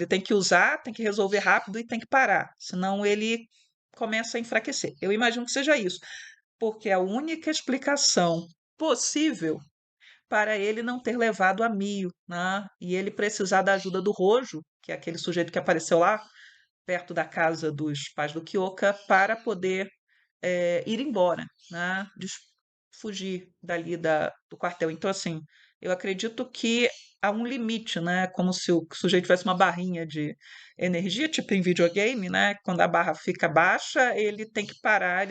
tem que usar, tem que resolver rápido e tem que parar, senão ele começa a enfraquecer. Eu imagino que seja isso, porque é a única explicação possível para ele não ter levado a Mio, né? E ele precisar da ajuda do Rojo, que é aquele sujeito que apareceu lá perto da casa dos pais do Kyoka, para poder ir embora, né? Fugir dali do quartel. Então, assim, eu acredito que há um limite, né? Como se o sujeito tivesse uma barrinha de energia, tipo em videogame, né? Quando a barra fica baixa, ele tem que parar,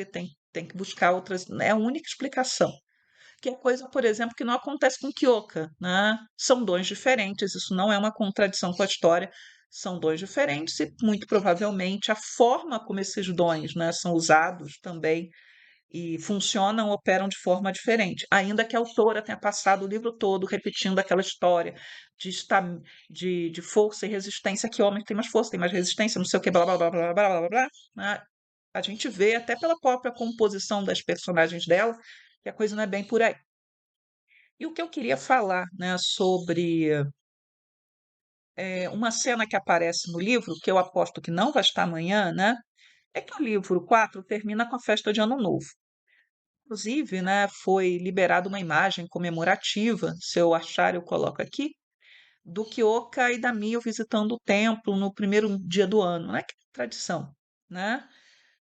tem que buscar outras. É a única explicação. Que é coisa, por exemplo, que não acontece com Kyoka, né? São dons diferentes, isso não é uma contradição com a história, são dons diferentes e muito provavelmente a forma como esses dons, né, são usados também e funcionam, operam de forma diferente. Ainda que a autora tenha passado o livro todo repetindo aquela história de, de força e resistência, que homem tem mais força, tem mais resistência, não sei o que, blá, blá, blá, blá, blá, blá, blá, né? A gente vê até pela própria composição das personagens dela que a coisa não é bem por aí. E o que eu queria falar, né, sobre uma cena que aparece no livro, que eu aposto que não vai estar amanhã, né, é que o livro 4 termina com a festa de Ano Novo. Inclusive, né, foi liberada uma imagem comemorativa, se eu achar eu coloco aqui, do Kyoka e da Mio visitando o templo no primeiro dia do ano, né, que é tradição, né?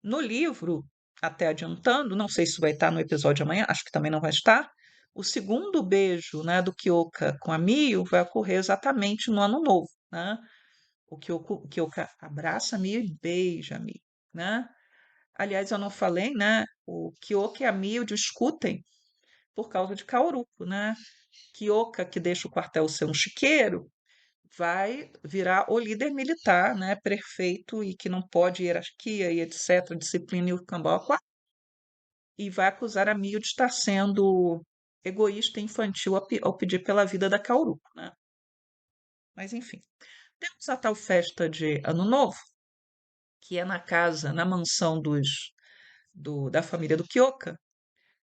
No livro, até adiantando, não sei se vai estar no episódio de amanhã, acho que também não vai estar. O segundo beijo, né, do Kyoka com a Mio vai ocorrer exatamente no ano novo, né? O Kyoka abraça a Mio e beija a Mio, né? Aliás, eu não falei, né? O Kyoka e a Mio discutem por causa de Kaoruko, né? Kyoka, que deixa o quartel ser um chiqueiro, vai virar o líder militar, né? Prefeito e que não pode hierarquia e etc., disciplina e o cambau e vai acusar a Mio de estar sendo egoísta e infantil ao pedir pela vida da Kaoruko, né? Mas enfim, temos a tal festa de Ano Novo, que é na casa, na mansão da família do Kyoka.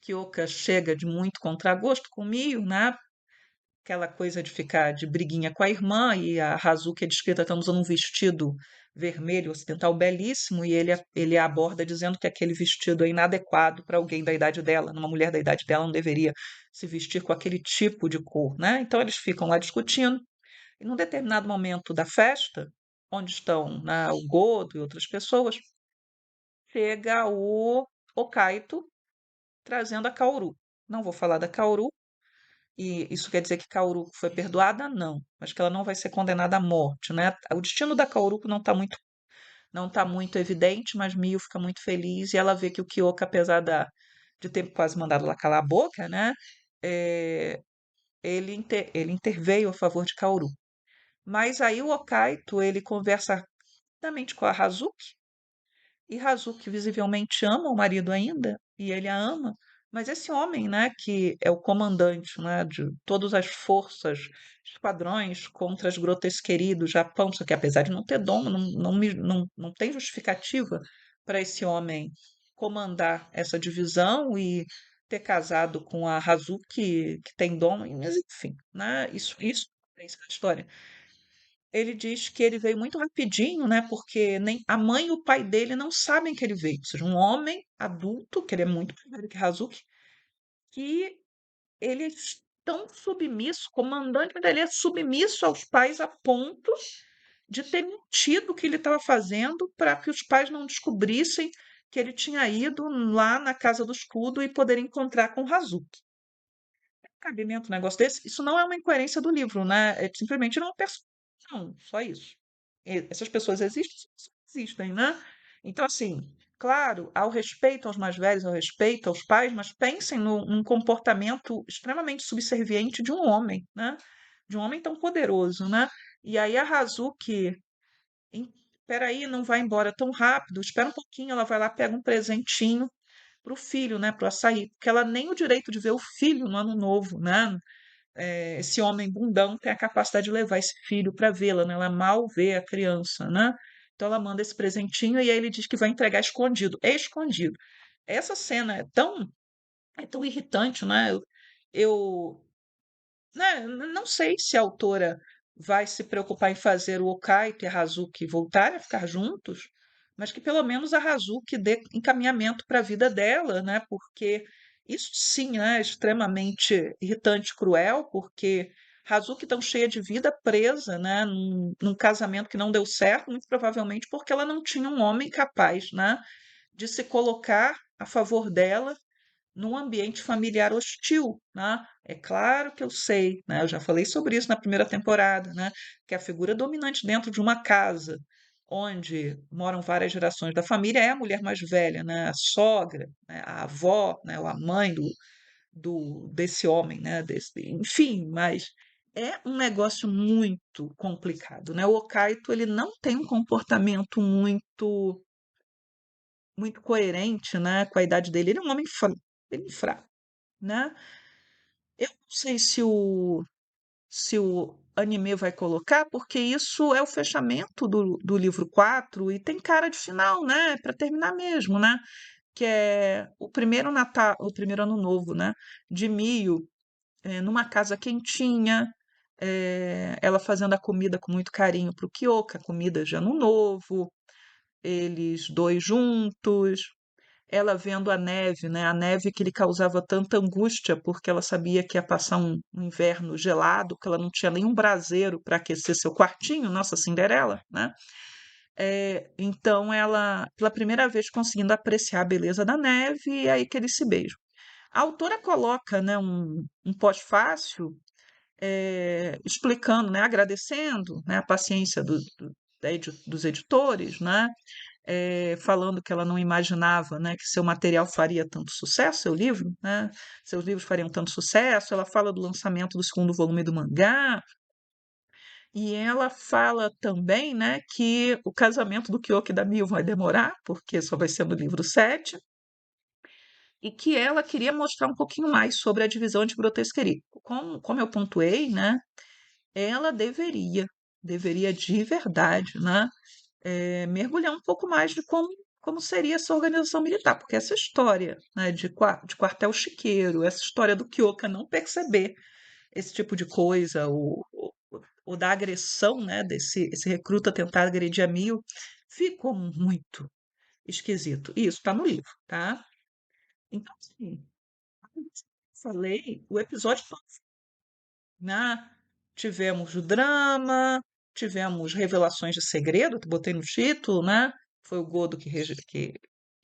Kyoka chega de muito contragosto com Mio, né? Aquela coisa de ficar de briguinha com a irmã, e a Hazuki é descrita estamos usando um vestido vermelho ocidental belíssimo, e ele a aborda dizendo que aquele vestido é inadequado para alguém da idade dela, numa mulher da idade dela não deveria se vestir com aquele tipo de cor, né? Então eles ficam lá discutindo, e num determinado momento da festa, onde estão, né, o Godo e outras pessoas, chega o Okaito trazendo a Kaoru. não vou falar da Kaoru, e isso quer dizer que Kaoru foi perdoada? Não, mas que ela não vai ser condenada à morte, né? O destino da Kaoru não tá muito evidente, mas Mio fica muito feliz e ela vê que o Kyoka, apesar de ter quase mandado ela calar a boca, né? é, ele interveio a favor de Kaoru. Mas aí o Okaito, ele conversa rapidamente com a Hazuki, e Hazuki visivelmente ama o marido ainda, e ele a ama, mas esse homem, né, que é o comandante, né, de todas as forças, esquadrões contra as grotesquerias do Japão, só que apesar de não ter dom, não tem justificativa para esse homem comandar essa divisão e ter casado com a Hazuki, que tem dom, mas enfim, né, isso é a história. Ele diz que ele veio muito rapidinho, né? Porque nem a mãe e o pai dele não sabem que ele veio. Ou seja, um homem adulto, que ele é muito mais velho que Hazuki, que ele é tão submisso, comandante, mas ele é submisso aos pais a ponto de ter mentido o que ele estava fazendo para que os pais não descobrissem que ele tinha ido lá na casa do escudo e poder encontrar com Hazuki. Cabimento um negócio desse? Isso não é uma incoerência do livro, né? É simplesmente não é uma não, só isso. Essas pessoas existem, né? Então, assim, claro, ao respeito aos mais velhos, ao respeito aos pais, mas pensem num comportamento extremamente subserviente de um homem, né? De um homem tão poderoso, né? E aí a Hazuki, espera aí, não vai embora tão rápido, espera um pouquinho, ela vai lá, pega um presentinho para o filho, né, para o açaí, porque ela nem o direito de ver o filho no ano novo, né? Esse homem bundão tem a capacidade de levar esse filho para vê-la, né? Ela mal vê a criança, né? Então ela manda esse presentinho e aí ele diz que vai entregar escondido, escondido. Essa cena é tão irritante, né? Eu né, não sei se a autora vai se preocupar em fazer o Okaito e a Hazuki voltarem a ficar juntos, mas que pelo menos a Hazuki dê encaminhamento para a vida dela, né? Porque isso sim, né, é extremamente irritante e cruel, porque Hazuki tão cheia de vida presa, né, num casamento que não deu certo, muito provavelmente porque ela não tinha um homem capaz, né, de se colocar a favor dela num ambiente familiar hostil, né? É claro que eu sei, né? Eu já falei sobre isso na primeira temporada, né? Que a figura dominante dentro de uma casa onde moram várias gerações da família é a mulher mais velha, né? A sogra, né? A avó, né? Ou a mãe desse homem, né? Enfim, mas é um negócio muito complicado, né? O Okaito, ele não tem um comportamento muito coerente, né, com a idade dele. Ele é um homem bem fraco, né? Eu não sei se o anime vai colocar, porque isso é o fechamento do livro 4 e tem cara de final, né? Para terminar mesmo, né? Que é o primeiro Natal, o primeiro ano novo, né? De Mio, numa casa quentinha, ela fazendo a comida com muito carinho para o Kyoka, comida de ano novo, eles dois juntos, ela vendo a neve, né? A neve que lhe causava tanta angústia, porque ela sabia que ia passar um inverno gelado, que ela não tinha nenhum braseiro para aquecer seu quartinho, nossa Cinderela, né? Então ela, pela primeira vez, conseguindo apreciar a beleza da neve, e aí que eles se beijam. A autora coloca, né, um pós-fácil explicando, né, agradecendo, né, a paciência dos editores, né, falando que ela não imaginava, né, que seu material faria tanto sucesso, seu livro, né, seus livros fariam tanto sucesso. Ela fala do lançamento do segundo volume do mangá, e ela fala também, né, que o casamento do Kyoki e da Mil vai demorar, porque só vai ser no livro 7, e que ela queria mostrar um pouquinho mais sobre a divisão de grotesquerie. Como eu pontuei, né, ela deveria de verdade, né, mergulhar um pouco mais de como seria essa organização militar, porque essa história, né, de quartel chiqueiro, essa história do Kyoka não perceber esse tipo de coisa, ou da agressão, né, desse esse recruta tentar agredir a Mio, ficou muito esquisito. E isso está no livro, tá? Então, assim, como eu falei, o episódio todo, né? Tivemos o drama, tivemos revelações de segredo, que botei no título, né? Foi o Godo que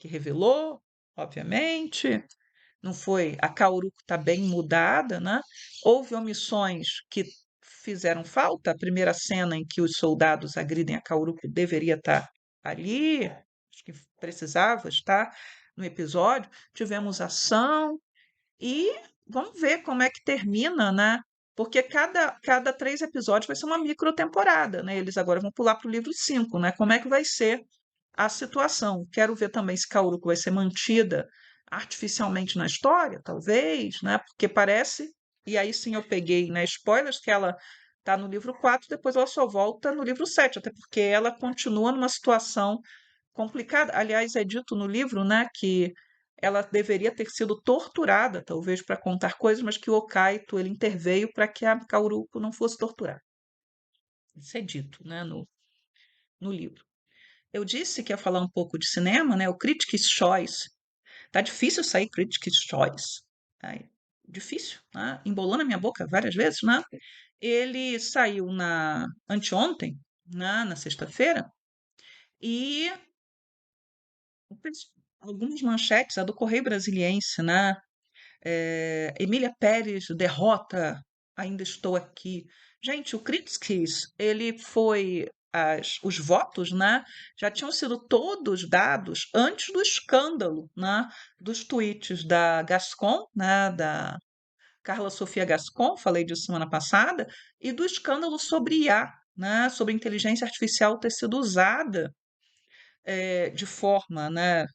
revelou, obviamente, não foi? A Cauruco está bem mudada, né? Houve omissões que fizeram falta. A primeira cena em que os soldados agridem a Cauruco deveria estar ali, acho que precisava estar no episódio. Tivemos ação e vamos ver como é que termina, né? Porque cada 3 episódios vai ser uma microtemporada, né? Eles agora vão pular para o livro 5, né? Como é que vai ser a situação? Quero ver também se Cauruco vai ser mantida artificialmente na história, talvez, né? Porque parece, e aí sim eu peguei, né, spoilers, que ela está no livro 4, depois ela só volta no livro 7, até porque ela continua numa situação complicada. Aliás, é dito no livro, né, que ela deveria ter sido torturada, talvez, para contar coisas, mas que o Okaito ele interveio para que a Kauruko não fosse torturada. Isso é dito, né, no livro. Eu disse que ia falar um pouco de cinema, né? O Critics' Choice. Tá difícil sair Critics' Choice. Tá difícil, né? Embolou na minha boca várias vezes, né? Ele saiu na anteontem, né, na sexta-feira, e algumas manchetes, a do Correio Brasiliense, né? Emília Pérez derrota Ainda Estou Aqui. Gente, o Critics, ele foi. Os votos, né, já tinham sido todos dados antes do escândalo, né, dos tweets da Gascon, né, da Carla Sofia Gascon, falei disso semana passada, e do escândalo sobre IA, né, sobre inteligência artificial ter sido usada de forma, né,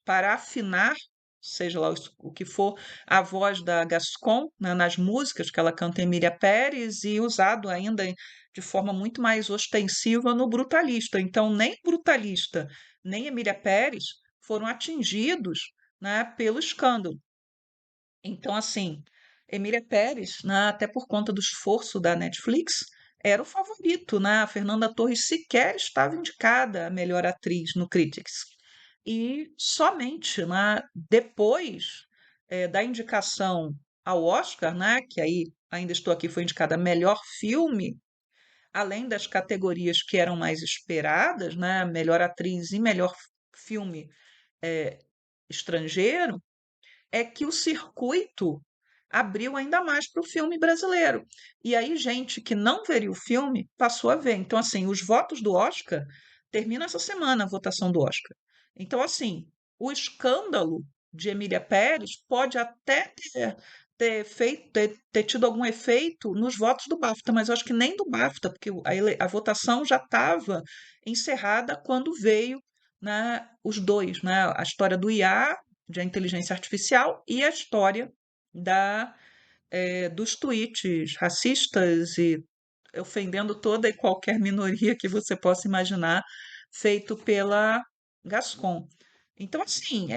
para afinar, seja lá o que for, a voz da Gascon, né, nas músicas que ela canta em Emília Pérez e usado ainda de forma muito mais ostensiva no Brutalista. Então, nem Brutalista, nem Emília Pérez foram atingidos, né, pelo escândalo. Então, assim, Emília Pérez, né, até por conta do esforço da Netflix, era o favorito, né? A Fernanda Torres sequer estava indicada a melhor atriz no Critics. E somente, né, depois da indicação ao Oscar, né, que aí Ainda Estou Aqui foi indicada a melhor filme, além das categorias que eram mais esperadas, né, melhor atriz e melhor filme eh, estrangeiro, é que o circuito abriu ainda mais para o filme brasileiro. E aí, gente que não veria o filme passou a ver. Então, assim, os votos do Oscar termina essa semana a votação do Oscar. Então, assim, o escândalo de Emília Pérez pode até ter tido algum efeito nos votos do BAFTA, mas eu acho que nem do BAFTA, porque a votação já estava encerrada quando veio, né, os dois, né, a história do IA, de inteligência artificial, e a história dos tweets racistas e ofendendo toda e qualquer minoria que você possa imaginar, feito pela Gascon. Então, assim,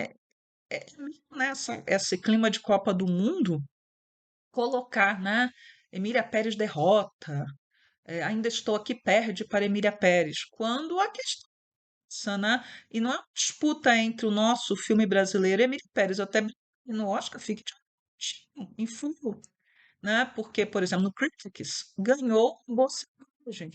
esse clima de Copa do Mundo, colocar, né? Emília Pérez derrota, Ainda Estou Aqui perde para Emília Pérez, quando a questão é essa, né? E não é uma disputa entre o nosso filme brasileiro e Emília Pérez, eu até no Oscar fique em full, né? Porque, por exemplo, no Critics ganhou Robô Selvagem.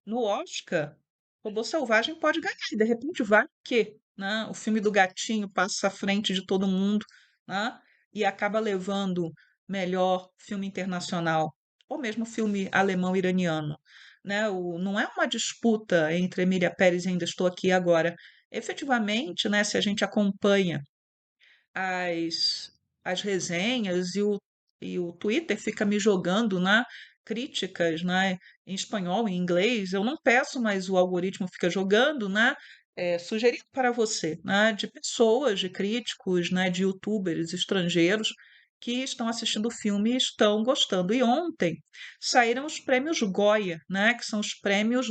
No Oscar, Robô Selvagem pode ganhar, e de repente vai que, né? O filme do gatinho passa à frente de todo mundo, né? E acaba levando melhor filme internacional, ou mesmo filme alemão-iraniano, né? Não é uma disputa entre Emília Pérez e Ainda Estou Aqui agora. Efetivamente, né, se a gente acompanha as, as resenhas e o Twitter fica me jogando, né, críticas, né, em espanhol, em inglês. Eu não peço, mas o algoritmo fica jogando, né, sugerindo para você, né, de pessoas, de críticos, né, de youtubers estrangeiros que estão assistindo o filme e estão gostando. E ontem saíram os prêmios Goya, né, que são os prêmios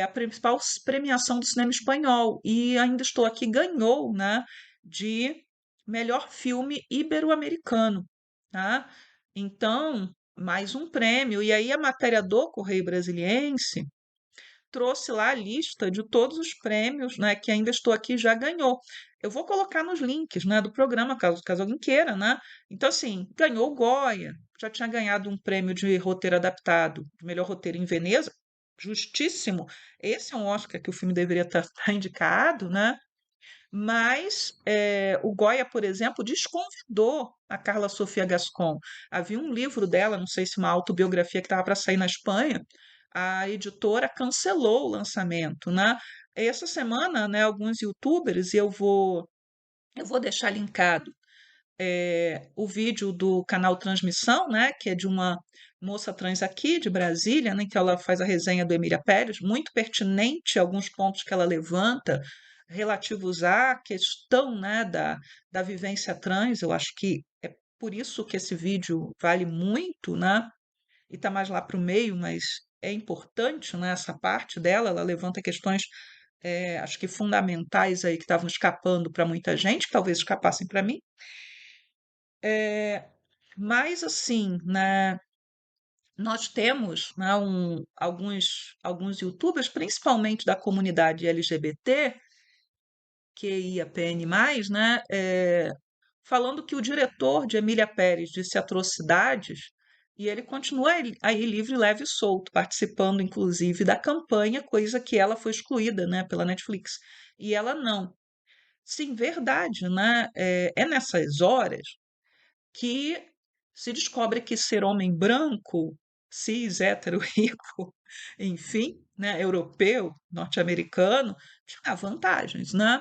a principal premiação do cinema espanhol. E Ainda Estou Aqui ganhou, né, de melhor filme ibero-americano, tá? Então, mais um prêmio. E aí a matéria do Correio Brasiliense trouxe lá a lista de todos os prêmios, né, que Ainda Estou Aqui já ganhou. Eu vou colocar nos links, né, do programa, caso alguém queira, né? Então, assim, ganhou o Goya, já tinha ganhado um prêmio de roteiro adaptado, de melhor roteiro em Veneza, justíssimo. Esse é um Oscar que o filme deveria estar indicado, né? Mas o Goya, por exemplo, desconvidou a Carla Sofia Gascon. Havia um livro dela, não sei se uma autobiografia que estava para sair na Espanha, a editora cancelou o lançamento, né? Essa semana, né, alguns youtubers, e eu vou deixar linkado o vídeo do canal Transmissão, né, que é de uma moça trans aqui de Brasília, né, que ela faz a resenha do Emília Pérez, muito pertinente alguns pontos que ela levanta relativos à questão, né, da vivência trans. Eu acho que é por isso que esse vídeo vale muito, né, e está mais lá para o meio, mas é importante, né, essa parte dela. Ela levanta questões, acho que fundamentais aí que estavam escapando para muita gente, que talvez escapassem para mim. É, mas assim, né, nós temos, né, alguns youtubers, principalmente da comunidade LGBT, QIAPN+, né, falando que o diretor de Emília Pérez disse atrocidades e ele continua aí livre, leve e solto, participando inclusive da campanha, coisa que ela foi excluída, né, pela Netflix. E ela não. Sim, verdade, né? É nessas horas que se descobre que ser homem branco, cis, hétero, rico, enfim, né, europeu, norte-americano, te dá vantagens, né?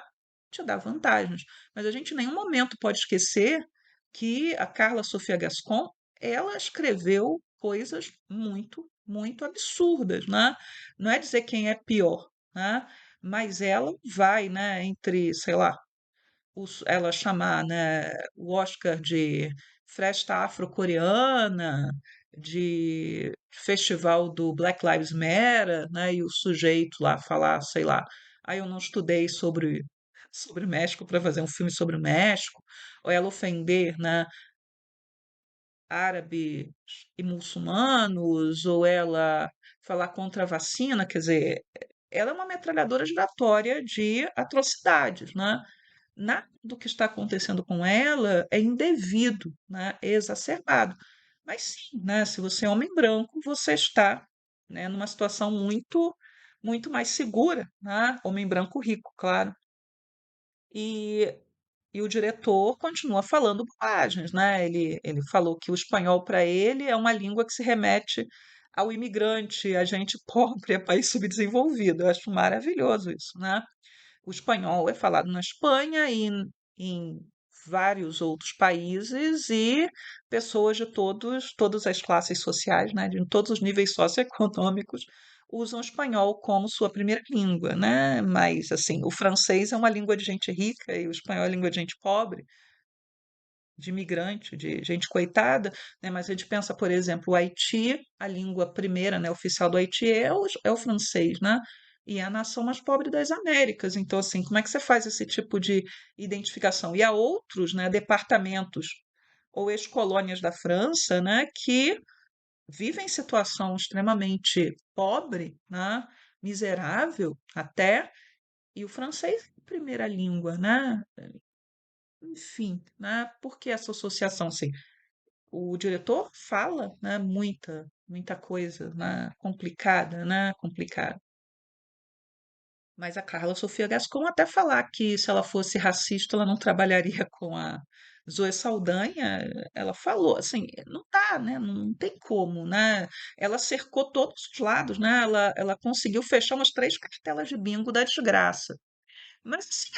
Te dá vantagens. Mas a gente em nenhum momento pode esquecer que a Carla Sofia Gascon, ela escreveu coisas muito, muito absurdas, né? Não é dizer quem é pior, né? Mas ela vai, né, entre, sei lá, ela chamar, né, o Oscar de Festa Afro-Coreana, de Festival do Black Lives Matter, né, e o sujeito lá falar, sei lá, eu não estudei sobre o México para fazer um filme sobre o México, ou ela ofender, né, árabes e muçulmanos, ou ela falar contra a vacina, quer dizer, ela é uma metralhadora giratória de atrocidades, né? Nada do que está acontecendo com ela é indevido, né? É exacerbado. Mas sim, né? Se você é homem branco, você está, né, numa situação muito, muito mais segura, né? Homem branco rico, claro. E, e o diretor continua falando bobagens, né? Ele falou que o espanhol para ele é uma língua que se remete ao imigrante, a gente pobre, a país subdesenvolvido. Eu acho maravilhoso isso, né? O espanhol é falado na Espanha e em vários outros países, e pessoas de todas as classes sociais, né, de todos os níveis socioeconômicos, usam o espanhol como sua primeira língua, né? Mas assim, o francês é uma língua de gente rica e o espanhol é língua de gente pobre, de imigrante, de gente coitada, né? Mas a gente pensa, por exemplo, o Haiti, a língua primeira, né, oficial do Haiti é o francês, né? E é a nação mais pobre das Américas. Então, assim, como é que você faz esse tipo de identificação? E há outros, né, departamentos ou ex-colônias da França, né, que vivem em situação extremamente pobre, né, miserável até, e o francês é a primeira língua, né? Enfim, né? Por que essa associação? Assim, o diretor fala, né, muita coisa, né, complicada, né, complicada. Mas a Carla Sofia Gascon até falar que se ela fosse racista, ela não trabalharia com a Zoe Saldanha, ela falou, assim, não dá, né, não tem como, né? Ela cercou todos os lados, né? Ela conseguiu fechar umas 3 cartelas de bingo da desgraça. Mas assim,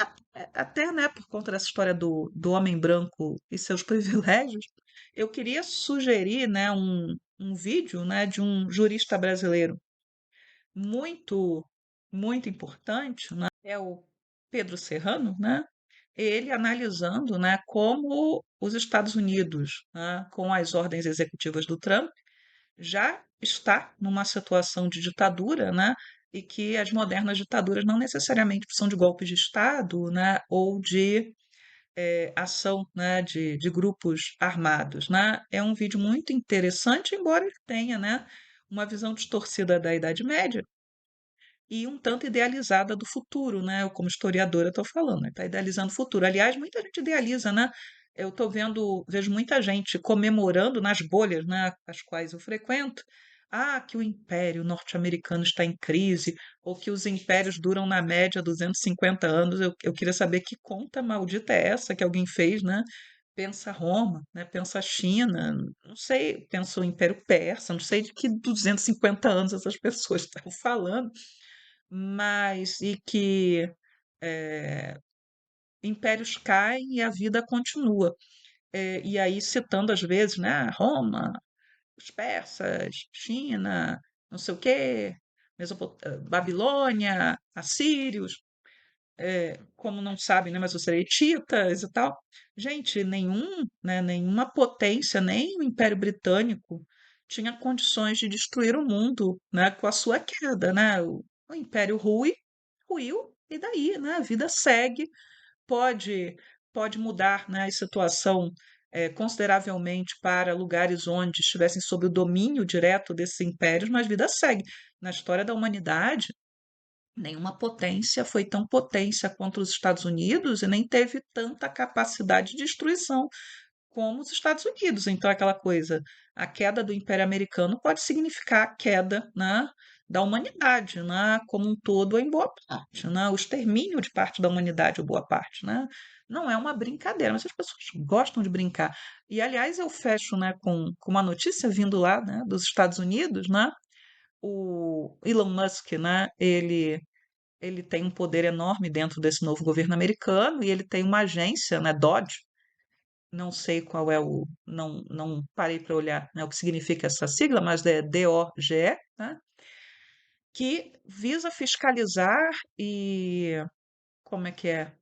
até, né, por conta dessa história do homem branco e seus privilégios, eu queria sugerir, né, um vídeo, né, de um jurista brasileiro muito, muito importante, né, é o Pedro Serrano, né, ele analisando, né, como os Estados Unidos, né, com as ordens executivas do Trump, já está numa situação de ditadura, né? E que as modernas ditaduras não necessariamente são de golpes de Estado, né? Ou de ação, né? De grupos armados, né? É um vídeo muito interessante, embora ele tenha, né? Uma visão distorcida da Idade Média e um tanto idealizada do futuro, né? Eu, como historiadora, estou falando, está idealizando o futuro. Aliás, muita gente idealiza, né? Eu estou vejo muita gente comemorando nas bolhas, né, as quais eu frequento, que o Império Norte-Americano está em crise, ou que os impérios duram na média 250 anos. Eu queria saber que conta maldita é essa que alguém fez, né? Pensa Roma, né? Pensa a China, não sei, pensa o Império Persa, não sei de que 250 anos essas pessoas estão falando, mas e que eh, impérios caem e a vida continua. E aí citando às vezes, né, Roma, os persas, China, não sei o quê, Babilônia, assírios, como não sabem, né, mas os seretitas e tal. Gente, nenhuma potência, nem o Império Britânico tinha condições de destruir o mundo, né, com a sua queda, né? O Império ruiu, e daí, né? A vida segue, pode pode mudar, né, a situação consideravelmente para lugares onde estivessem sob o domínio direto desses impérios, mas vida segue. Na história da humanidade, nenhuma potência foi tão potência contra os Estados Unidos e nem teve tanta capacidade de destruição como os Estados Unidos. Então, aquela coisa, a queda do Império Americano pode significar a queda, né, da humanidade, né, como um todo, em boa parte, né, o extermínio de parte da humanidade, ou boa parte, né. Não é uma brincadeira, mas as pessoas gostam de brincar. E, aliás, eu fecho, né, com uma notícia vindo lá, né, dos Estados Unidos, né, o Elon Musk, né, ele tem um poder enorme dentro desse novo governo americano e ele tem uma agência, né, DOD, não sei qual é não parei para olhar, né, o que significa essa sigla, mas é DOGE, né, que visa fiscalizar e, como é que é?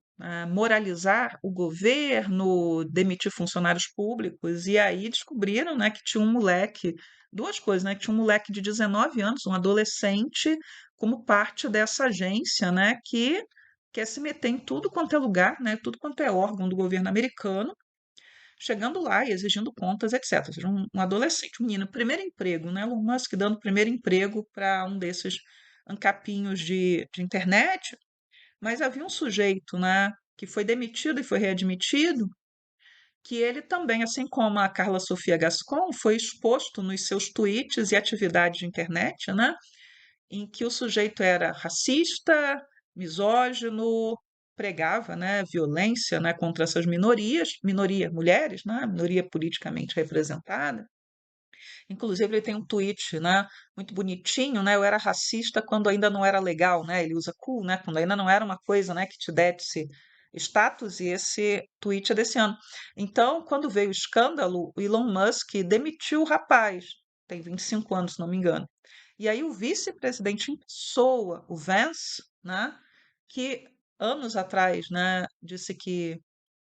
Moralizar o governo, demitir funcionários públicos, e aí descobriram, né, que tinha um moleque, duas coisas, né, que tinha um moleque de 19 anos, um adolescente, como parte dessa agência, né, que quer se meter em tudo quanto é lugar, né, tudo quanto é órgão do governo americano, chegando lá e exigindo contas, etc. Ou seja, um adolescente, um menino, primeiro emprego, né? Elon Musk dando primeiro emprego para um desses ancapinhos de internet, mas havia um sujeito, né, que foi demitido e foi readmitido, que ele também, assim como a Carla Sofia Gascon, foi exposto nos seus tweets e atividades de internet, né, em que o sujeito era racista, misógino, pregava, né, violência, né, contra essas minorias, minoria, mulheres, né, minoria politicamente representada. Inclusive, ele tem um tweet, né, muito bonitinho, né, eu era racista quando ainda não era legal, né, ele usa cool, né, quando ainda não era uma coisa, né, que te desse status, e esse tweet é desse ano. Então, quando veio o escândalo, o Elon Musk demitiu o rapaz, tem 25 anos, se não me engano. E aí o vice-presidente em pessoa, o Vance, né, que anos atrás, né, disse que,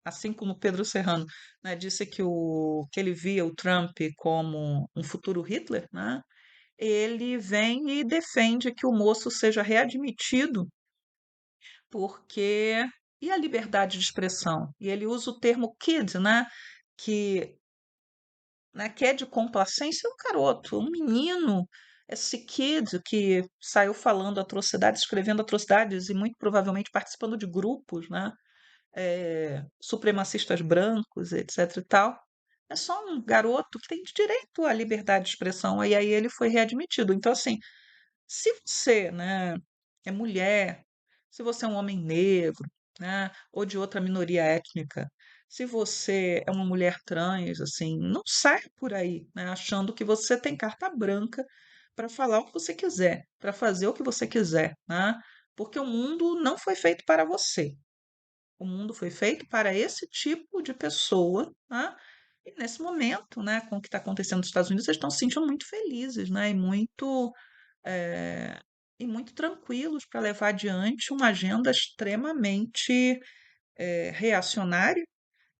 assim como Pedro Serrano, né, disse que ele via o Trump como um futuro Hitler, né, ele vem e defende que o moço seja readmitido porque e a liberdade de expressão? E ele usa o termo kid, que que é de complacência, é um garoto, um menino, esse kid que saiu falando atrocidades, escrevendo atrocidades e muito provavelmente participando de grupos, supremacistas brancos, etc e tal. É só um garoto que tem direito à liberdade de expressão, e aí ele foi readmitido. Então, assim, se você, né, é mulher, se você é um homem negro, né, ou de outra minoria étnica, se você é uma mulher trans, assim, não sai por aí, né, achando que você tem carta branca para falar o que você quiser, para fazer o que você quiser, né? Porque o mundo não foi feito para você. O mundo foi feito para esse tipo de pessoa, né? E nesse momento, né, com o que está acontecendo nos Estados Unidos, eles estão se sentindo muito felizes, né? Eh, e muito tranquilos para levar adiante uma agenda extremamente reacionária.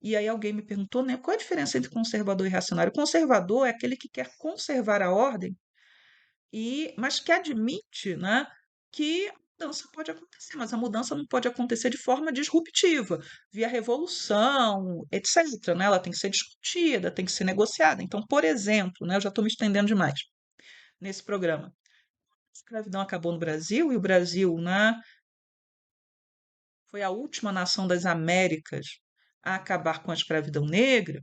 E aí alguém me perguntou, né, qual a diferença entre conservador e reacionário? O conservador é aquele que quer conservar a ordem, mas que admite, né, que a mudança pode acontecer, mas a mudança não pode acontecer de forma disruptiva, via revolução, etc., né? Ela tem que ser discutida, tem que ser negociada. Então, por exemplo, né, eu já estou me estendendo demais nesse programa. A escravidão acabou no Brasil e o Brasil, né, foi a última nação das Américas a acabar com a escravidão negra.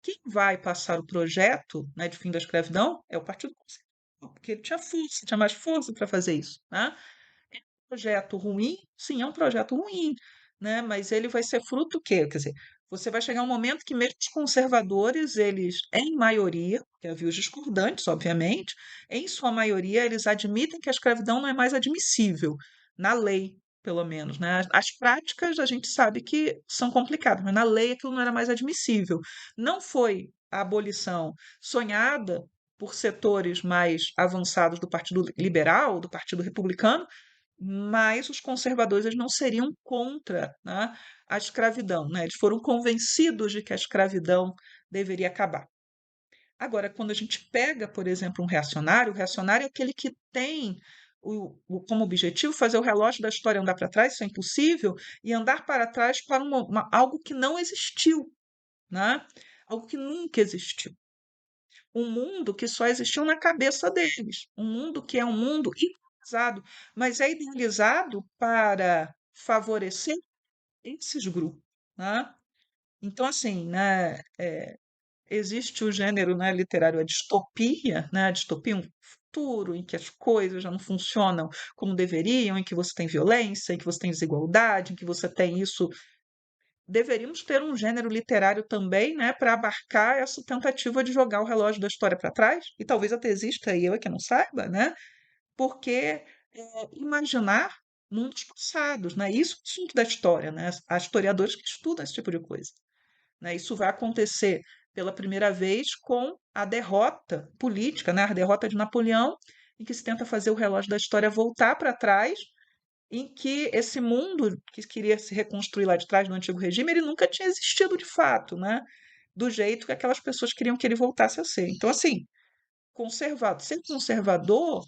Quem vai passar o projeto, né, de fim da escravidão é o Partido Conservador. porque ele tinha força, tinha mais força para fazer isso, né? É um projeto ruim? Sim, é um projeto ruim, né? Mas ele vai ser fruto do quê? Quer dizer, você vai chegar um momento que mesmo os conservadores, eles, em maioria, que havia os discordantes, obviamente, em sua maioria, eles admitem que a escravidão não é mais admissível, na lei, pelo menos, né? As práticas a gente sabe que são complicadas, mas na lei aquilo não era mais admissível. Não foi a abolição sonhada por setores mais avançados do Partido Liberal, do Partido Republicano, mas os conservadores eles não seriam contra, né, a escravidão, né? Eles foram convencidos de que a escravidão deveria acabar. Agora, quando a gente pega, por exemplo, o reacionário é aquele que tem como objetivo fazer o relógio da história andar para trás, isso é impossível, e andar para trás para algo que não existiu, né? Algo que nunca existiu. Um mundo que só existiu na cabeça deles. Um mundo que é um mundo idealizado, mas é idealizado para favorecer esses grupos, né? Então, assim, né, existe o gênero, né, literário, a distopia, né? A distopia, um futuro em que as coisas já não funcionam como deveriam, em que você tem violência, em que você tem desigualdade, em que você tem isso. Deveríamos ter um gênero literário também, né, para abarcar essa tentativa de jogar o relógio da história para trás, e talvez até exista e eu é que não saiba, né? Porque imaginar mundos passados, né? Isso é o assunto da história, né? Há historiadores que estudam esse tipo de coisa, né? Isso vai acontecer pela primeira vez com a derrota política, né? A derrota de Napoleão, em que se tenta fazer o relógio da história voltar para trás em que esse mundo que queria se reconstruir lá de trás do antigo regime, ele nunca tinha existido de fato, né? Do jeito que aquelas pessoas queriam que ele voltasse a ser. Então, assim, ser conservador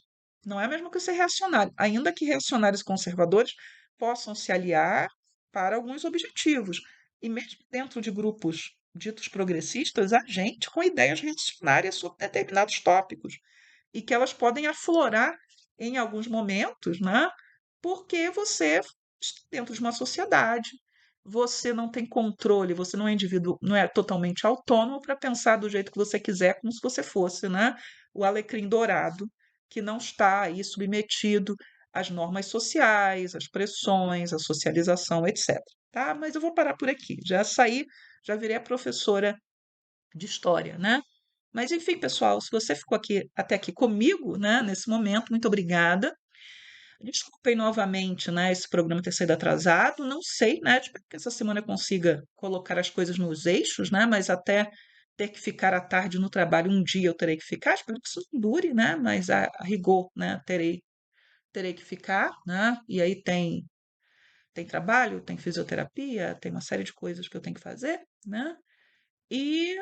não é a mesma que ser reacionário, ainda que reacionários e conservadores possam se aliar para alguns objetivos. E mesmo dentro de grupos ditos progressistas, há gente com ideias reacionárias sobre determinados tópicos e que elas podem aflorar em alguns momentos, né? Porque você está dentro de uma sociedade, você não tem controle, você não é indivíduo, não é totalmente autônomo para pensar do jeito que você quiser, como se você fosse, né, o alecrim dourado, que não está aí submetido às normas sociais, às pressões, à socialização, etc. Tá? Mas eu vou parar por aqui. Já saí, já virei a professora de história, né? Mas enfim, pessoal, se você ficou aqui até aqui comigo, né, nesse momento, muito obrigada. Desculpem novamente, né, esse programa ter sido atrasado. Não sei, né, espero que essa semana eu consiga colocar as coisas nos eixos, né, mas até ter que ficar à tarde no trabalho um dia eu terei que ficar. Espero que isso não dure, né, mas a rigor, né, terei que ficar, né, e aí tem trabalho, tem fisioterapia, tem uma série de coisas que eu tenho que fazer, né, e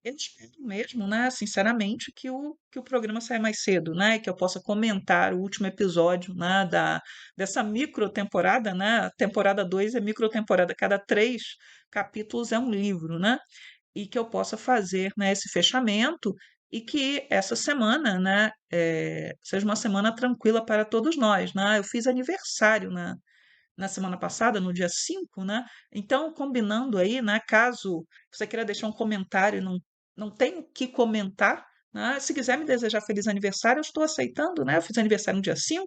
eu espero mesmo, né, sinceramente, que o programa saia mais cedo, né, e que eu possa comentar o último episódio, né, dessa microtemporada, né, a temporada 2 é microtemporada, cada 3 capítulos é um livro, né, e que eu possa fazer, né, esse fechamento e que essa semana, né, seja uma semana tranquila para todos nós, né. Eu fiz aniversário na semana passada, no dia 5, né? Então, combinando aí, né? Caso você queira deixar um comentário e não tem o que comentar, né? Se quiser me desejar feliz aniversário, eu estou aceitando, né? Eu fiz aniversário no dia 5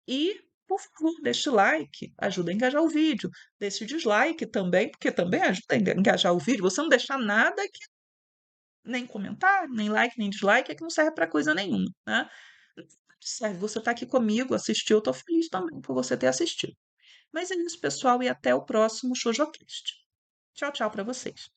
e, por favor, deixe like, ajuda a engajar o vídeo. Deixe dislike também, porque também ajuda a engajar o vídeo. Você não deixar nada que nem comentário, nem like, nem dislike, é que não serve para coisa nenhuma, né? Serve, você está aqui comigo, assistiu, eu estou feliz também por você ter assistido. Mas é isso, pessoal, e até o próximo ShojoCast. Tchau, tchau para vocês.